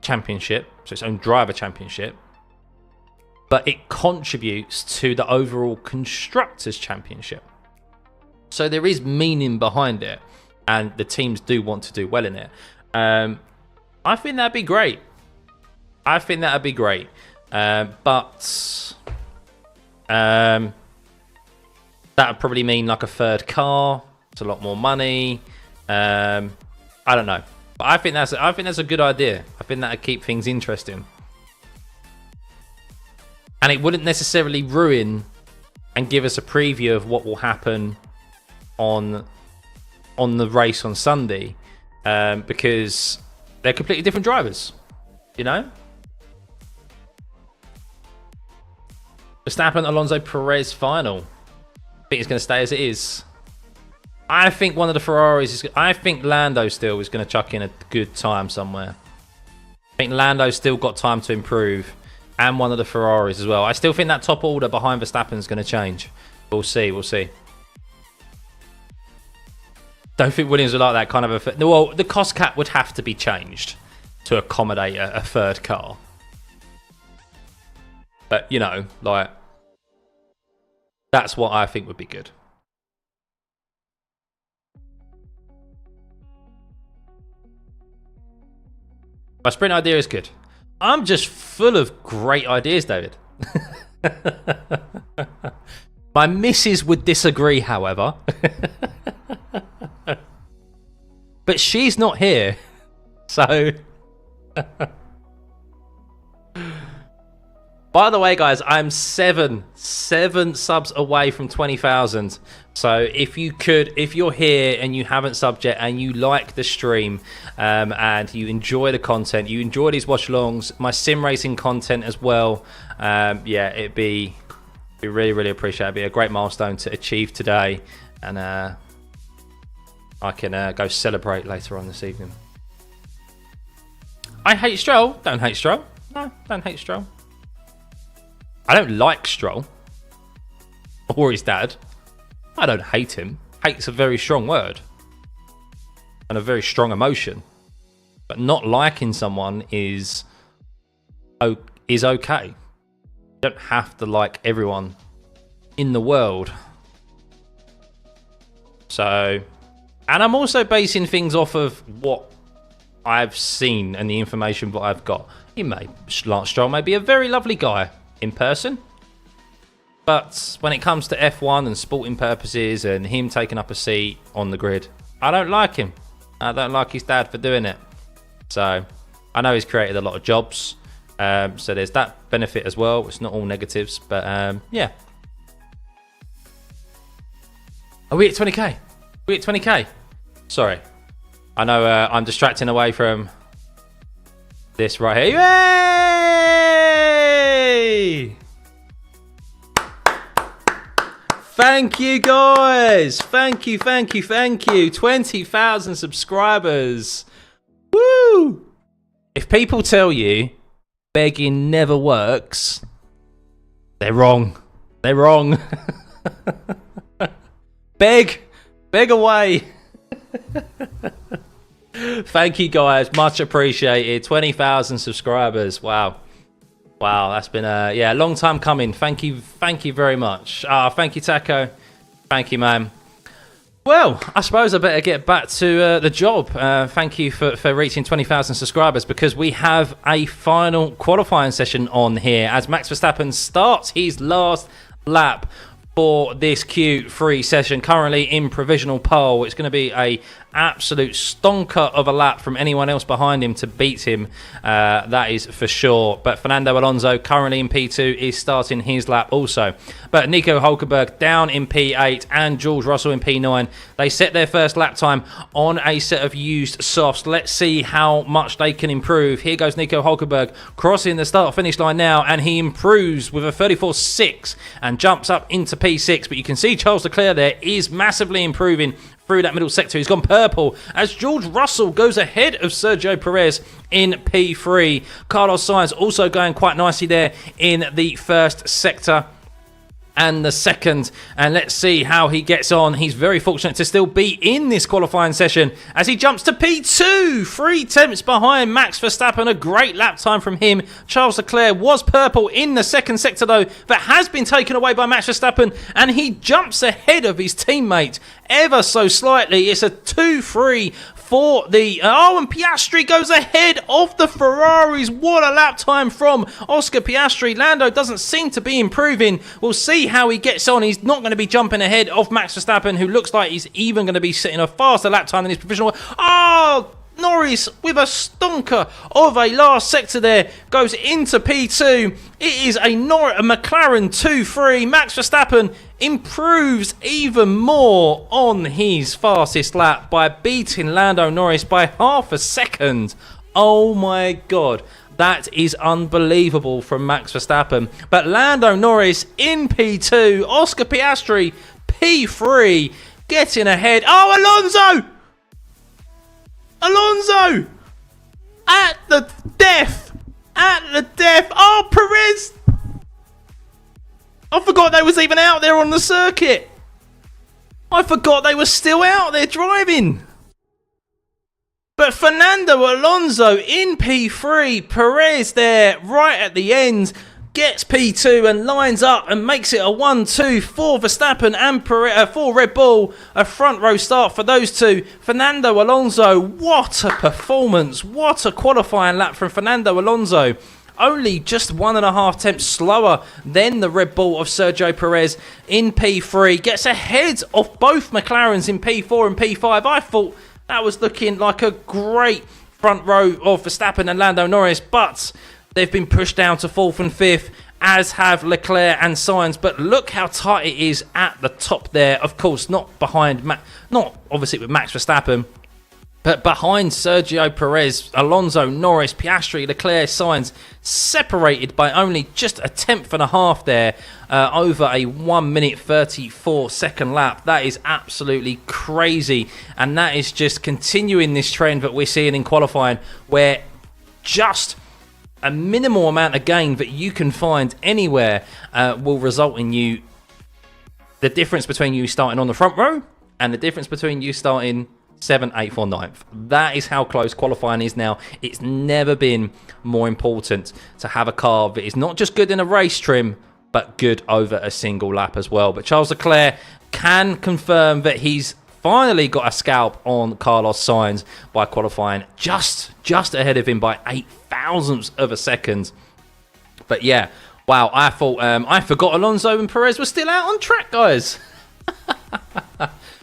championship, so its own driver championship, but it contributes to the overall Constructors' Championship. So there is meaning behind it, and the teams do want to do well in it. I think that'd be great. But that would probably mean like a third car. It's a lot more money. I don't know, but I think that's a good idea. I think that'd keep things interesting, and it wouldn't necessarily ruin and give us a preview of what will happen on the race on Sunday, because they're completely different drivers. You know, Verstappen, Alonso, Perez final. I think it's going to stay as it is. I think one of the Ferraris I think Lando still is going to chuck in a good time somewhere. I think Lando's still got time to improve, and one of the Ferraris as well. I still think that top order behind Verstappen is going to change. We'll see. Don't think Williams would like that kind of a... Well, the cost cap would have to be changed to accommodate a third car. But, you know, like... That's what I think would be good. My sprint idea is good. I'm just full of great ideas, David. My missus would disagree, however. But she's not here. So... By the way, guys, I'm seven subs away from 20,000. So if you're here and you haven't subbed yet and you like the stream, and you enjoy the content, you enjoy these watch-alongs, my sim racing content as well, yeah, it'd be really, really appreciate it. It'd be a great milestone to achieve today, and I can go celebrate later on this evening. I hate Stroll. Don't hate Stroll. No, don't hate Stroll. I don't like Stroll or his dad. I don't hate him. Hate's a very strong word and a very strong emotion. But not liking someone is okay. You don't have to like everyone in the world. So, and I'm also basing things off of what I've seen and the information that I've got. Lance Stroll may be a very lovely guy in person, but when it comes to F1 and sporting purposes and him taking up a seat on the grid, I don't like him. I don't like his dad for doing it. So I know he's created a lot of jobs, so there's that benefit as well. It's not all negatives, but yeah. Are we at 20k? We at 20k? Sorry, I know I'm distracting away from this right here. Yay! Thank you, guys. Thank you. 20,000 subscribers. Woo! If people tell you begging never works, they're wrong. They're wrong. Beg away. Thank you, guys. Much appreciated. 20,000 subscribers. Wow, that's been a long time coming. Thank you very much. Thank you, Taco. Thank you, man. Well, I suppose I better get back to the job. Thank you for reaching 20,000 subscribers, because we have a final qualifying session on here as Max Verstappen starts his last lap for this Q3 session, currently in provisional pole. It's going to be a absolute stonker of a lap from anyone else behind him to beat him, that is for sure. But Fernando Alonso, currently in P2, is starting his lap also. But Nico Hulkenberg down in P8 and George Russell in P9. They set their first lap time on a set of used softs. Let's see how much they can improve. Here goes Nico Hulkenberg crossing the start-finish line now, and he improves with a 34.6 and jumps up into P6. But you can see Charles Leclerc there is massively improving through that middle sector. He's gone purple as George Russell goes ahead of Sergio Perez in P3. Carlos Sainz also going quite nicely there in the first sector. and the second, and let's see how he gets on. He's very fortunate to still be in this qualifying session as he jumps to P2, 3 tenths behind Max Verstappen. A great lap time from him. Charles Leclerc was purple in the second sector though, that has been taken away by Max Verstappen, and he jumps ahead of his teammate ever so slightly. It's a 2-3 for the... and Piastri goes ahead of the Ferraris. What a lap time from Oscar Piastri. Lando doesn't seem to be improving. We'll see how he gets on. He's not going to be jumping ahead of Max Verstappen, who looks like he's even going to be setting a faster lap time than his provisional. Oh, Norris with a stonker of a last sector there goes into P2. It is a McLaren 2-3. Max Verstappen improves even more on his fastest lap by beating Lando Norris by half a second. Oh my God. That is unbelievable from Max Verstappen. But Lando Norris in P2. Oscar Piastri P3 getting ahead. Oh, Alonso! At the death! Oh, Perez! I forgot they was even out there on the circuit. I forgot they were still out there driving. But Fernando Alonso in P3, Perez there right at the end, gets P2 and lines up and makes it a 1-2 for Verstappen and for Red Bull. A front row start for those two. Fernando Alonso, what a performance. What a qualifying lap from Fernando Alonso. Only just 1.5 tenths slower than the Red Bull of Sergio Perez in P3. Gets ahead of both McLarens in P4 and P5. I thought that was looking like a great front row of Verstappen and Lando Norris, but they've been pushed down to 4th and 5th, as have Leclerc and Sainz. But look how tight it is at the top there. Of course, not behind, not obviously with Max Verstappen, but behind Sergio Perez, Alonso, Norris, Piastri, Leclerc, Sainz, separated by only just 1.5 tenths there over a 1 minute 34 second lap. That is absolutely crazy. And that is just continuing this trend that we're seeing in qualifying, where just a minimal amount of gain that you can find anywhere will result in you... the difference between you starting on the front row and the difference between you starting 7th, 8th or 9th. That is how close qualifying is now. It's never been more important to have a car that is not just good in a race trim, but good over a single lap as well. But Charles Leclerc can confirm that he's finally got a scalp on Carlos Sainz by qualifying just ahead of him by 8 thousandths of a second. But yeah, wow, I thought I forgot Alonso and Perez were still out on track, guys.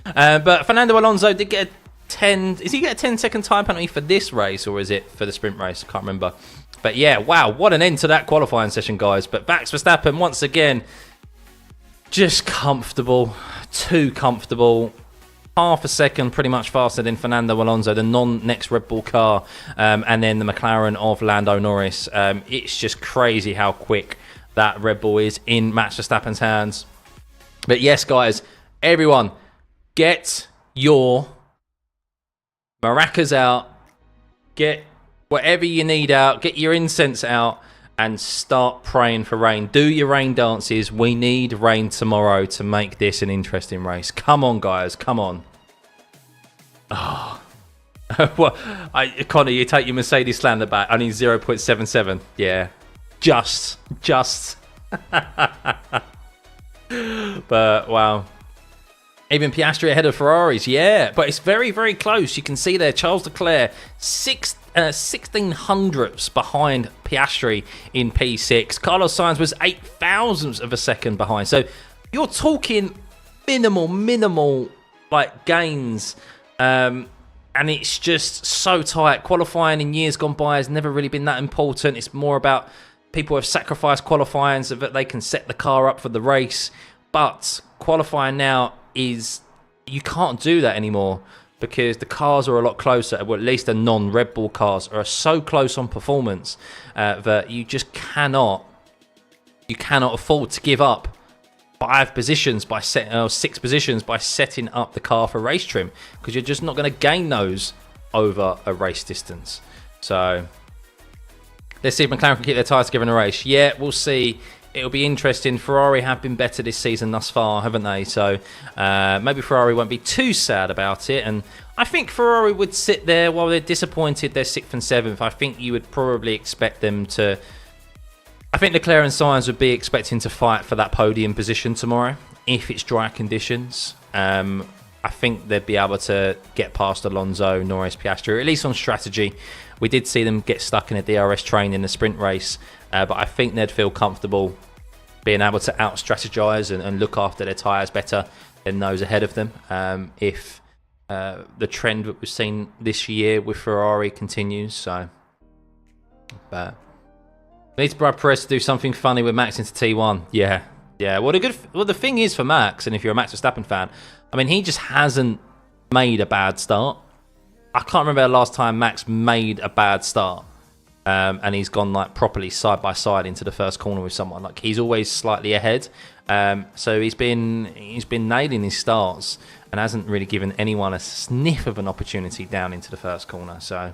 But Fernando Alonso did get a 10... Is he get a 10-second time penalty for this race, or is it for the sprint race? I can't remember. But yeah, wow, what an end to that qualifying session, guys. But Max Verstappen, once again, just comfortable. Too comfortable. Half a second pretty much faster than Fernando Alonso, the non-next Red Bull car, and then the McLaren of Lando Norris. It's just crazy how quick that Red Bull is in Max Verstappen's hands. But yes, guys, everyone, get your maracas out, get whatever you need out, get your incense out, and start praying for rain. Do your rain dances. We need rain tomorrow to make this an interesting race. Come on, guys. Come on. Oh. Well, Connor, you take your Mercedes slander back. I need 0.77. Yeah. Just. But, wow. Even Piastri ahead of Ferraris, yeah. But it's very, very close. You can see there, Charles Leclerc, 16 hundredths behind Piastri in P6. Carlos Sainz was 8 thousandths of a second behind. So you're talking minimal like gains. And it's just so tight. Qualifying in years gone by has never really been that important. It's more about people have sacrificed qualifying so that they can set the car up for the race. But qualifying now is, you can't do that anymore because the cars are a lot closer. Well, at least the non-Red Bull cars are so close on performance that you just cannot afford to give up 5 positions by 6 positions by setting up the car for race trim, because you're just not going to gain those over a race distance. So let's see if McLaren can keep their tyres together in a race. Yeah, we'll see it'll be interesting. Ferrari have been better this season thus far, haven't they? So maybe Ferrari won't be too sad about it. And I think Ferrari would sit there while they're disappointed. They're 6th and 7th. I think you would probably expect them to... I think Leclerc and Sainz would be expecting to fight for that podium position tomorrow if it's dry conditions. I think they'd be able to get past Alonso, Norris, Piastri, or at least on strategy. We did see them get stuck in a DRS train in the sprint race, but I think they'd feel comfortable being able to out-strategize and look after their tyres better than those ahead of them. If the trend that we've seen this year with Ferrari continues, so... But we need to bribe Perez to do something funny with Max into T1. Yeah. Well, the thing is for Max, and if you're a Max Verstappen fan, I mean, he just hasn't made a bad start. I can't remember the last time Max made a bad start, and he's gone like properly side by side into the first corner with someone. Like, he's always slightly ahead. So he's been nailing his starts and hasn't really given anyone a sniff of an opportunity down into the first corner. So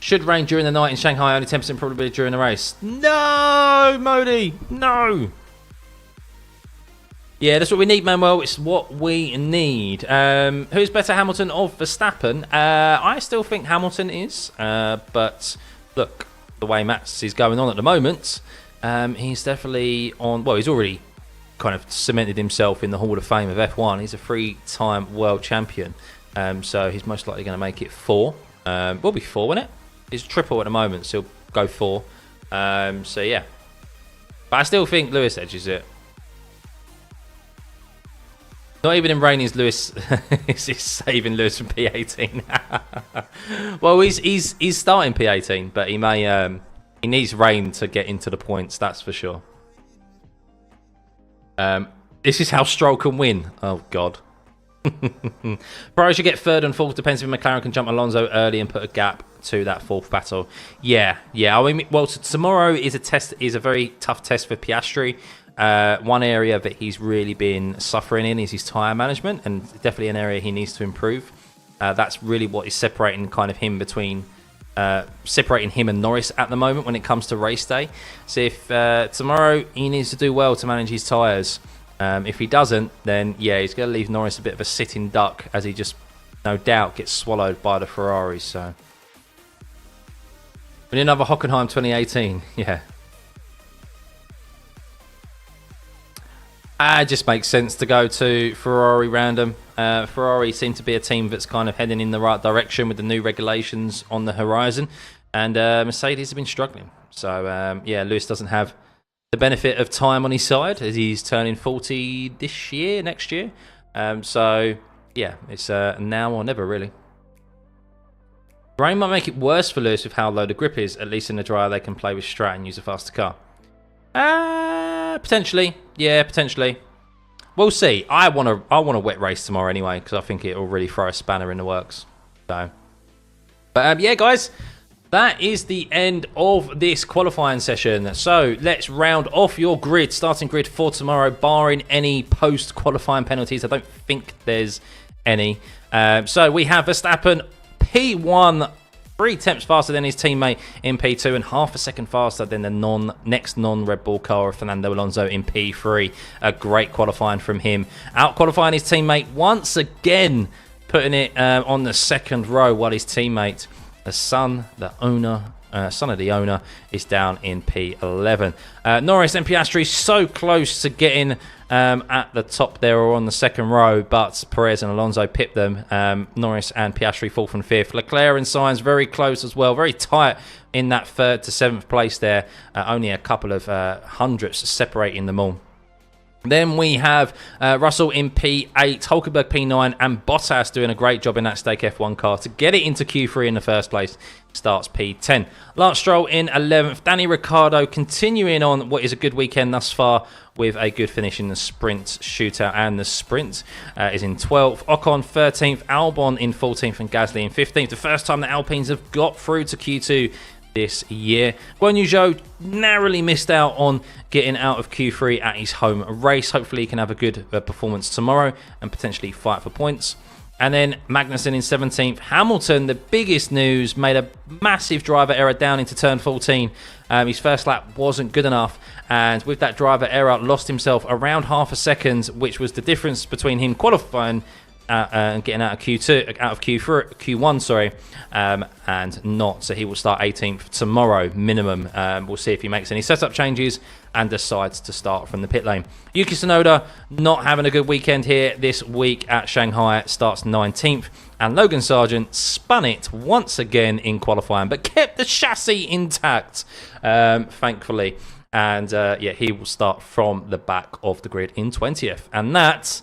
should rain during the night in Shanghai, only 10% probability during the race. No, Modi, no. Yeah, that's what we need, Manuel. It's what we need. Who's better, Hamilton or Verstappen? I still think Hamilton is. But look, the way Max is going on at the moment, he's definitely on... Well, he's already kind of cemented himself in the Hall of Fame of F1. He's a 3-time world champion. So he's most likely going to make it 4. Will be 4, won't it? He's triple at the moment, so he'll go 4. So yeah. But I still think Lewis edges it. Not even in rain is Lewis is saving Lewis from P18. Well, he's starting P18, but he may he needs rain to get into the points. That's for sure. This is how Stroll can win. Oh God. Ferrari should get 3rd and 4th. Depends if McLaren can jump Alonso early and put a gap to that 4th battle. Yeah. I mean, well, tomorrow is a very tough test for Piastri. One area that he's really been suffering in is his tyre management, and definitely an area he needs to improve. That's really what is separating kind of him between separating him and Norris at the moment when it comes to race day. So if tomorrow he needs to do well to manage his tyres. If he doesn't, then yeah, he's going to leave Norris a bit of a sitting duck as he just no doubt gets swallowed by the Ferraris. So we need another Hockenheim 2018. Yeah. It just makes sense to go to Ferrari random. Ferrari seem to be a team that's kind of heading in the right direction with the new regulations on the horizon. And Mercedes have been struggling. So, yeah, Lewis doesn't have the benefit of time on his side as he's turning 40 next year. So, yeah, it's now or never, really. Rain might make it worse for Lewis with how low the grip is. At least in the dry, they can play with Strat and use a faster car. Potentially. Yeah, potentially. We'll see. I want a wet race tomorrow anyway, because I think it'll really throw a spanner in the works. So, but yeah, guys, that is the end of this qualifying session. So let's round off your grid, starting grid for tomorrow, barring any post-qualifying penalties. I don't think there's any. So we have Verstappen P1, 3 tenths faster than his teammate in P2 and half a second faster than the next non-Red Bull car of Fernando Alonso in P3. A great qualifying from him. Out-qualifying his teammate once again, putting it on the second row while his teammate, the son of the owner, is down in P11. Norris and Piastri so close to getting at the top there or on the second row, but Perez and Alonso pipped them. Norris and Piastri 4th and 5th. Leclerc and Sainz very close as well, very tight in that 3rd to 7th place there. Only a couple of hundredths separating them all. Then we have Russell in P8, Hulkenberg P9, and Bottas doing a great job in that Stake F1 car to get it into Q3 in the first place. Starts P10. Lance Stroll in 11th. Danny Ricciardo continuing on what is a good weekend thus far with a good finish in the sprint shootout and the sprint. Is in 12th. Ocon 13th. Albon in 14th and Gasly in 15th. The first time the Alpines have got through to Q2 this year. Guan Yu Zhou narrowly missed out on getting out of Q3 at his home race. Hopefully he can have a good performance tomorrow and potentially fight for points. And then Magnussen in 17th. Hamilton, the biggest news, made a massive driver error down into turn 14. His first lap wasn't good enough, and with that driver error, lost himself around half a second, which was the difference between him qualifying and getting out of Q1, and not. So he will start 18th tomorrow minimum. We'll see if he makes any setup changes and decides to start from the pit lane. Yuki Tsunoda not having a good weekend here this week at Shanghai, starts 19th. And Logan Sargent spun it once again in qualifying, but kept the chassis intact, thankfully. And yeah, he will start from the back of the grid in 20th. And that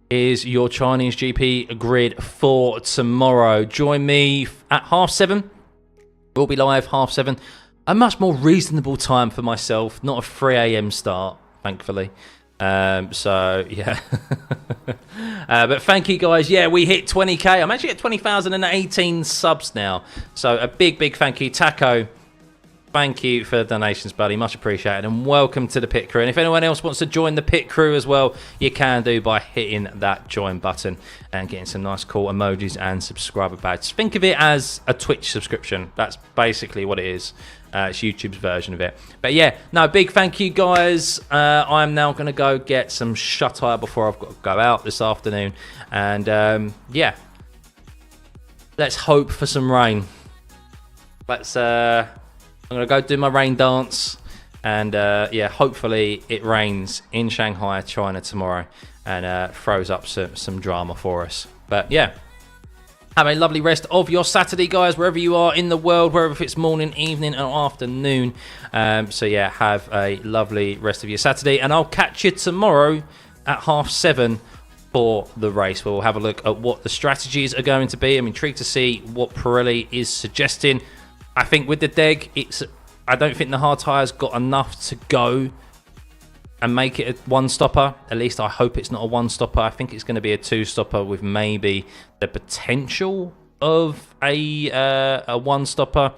is your Chinese GP grid for tomorrow. Join me at 7:30. We'll be live 7:30. A much more reasonable time for myself, not a 3 a.m. start, thankfully. So yeah. But thank you guys. Yeah, we hit 20k. I'm actually at 20,018 subs now. So a big thank you, Taco. Thank you for the donations, buddy. Much appreciated. And welcome to the pit crew. And if anyone else wants to join the pit crew as well, you can do by hitting that join button and getting some nice cool emojis and subscriber badges. Think of it as a Twitch subscription. That's basically what it is. It's YouTube's version of it. But yeah, no, big thank you, guys. I'm now going to go get some shut-eye before I've got to go out this afternoon. And yeah, let's hope for some rain. I'm going to go do my rain dance. And yeah, hopefully it rains in Shanghai, China tomorrow. And throws up some drama for us. But yeah. Have a lovely rest of your Saturday, guys, wherever you are in the world, wherever it's morning, evening, or afternoon. So, yeah, have a lovely rest of your Saturday. And I'll catch you tomorrow at 7:30 for the race. We'll have a look at what the strategies are going to be. I'm intrigued to see what Pirelli is suggesting. I think with the DEG, I don't think the hard tyres got enough to go and make it a one-stopper. At least I hope it's not a one-stopper. I think it's going to be a two-stopper with maybe the potential of a one-stopper.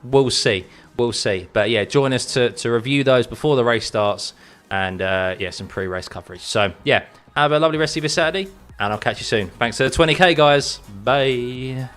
We'll see. We'll see. But yeah, join us to review those before the race starts. And yeah, some pre-race coverage. So yeah, have a lovely rest of your Saturday. And I'll catch you soon. Thanks for the 20k, guys. Bye.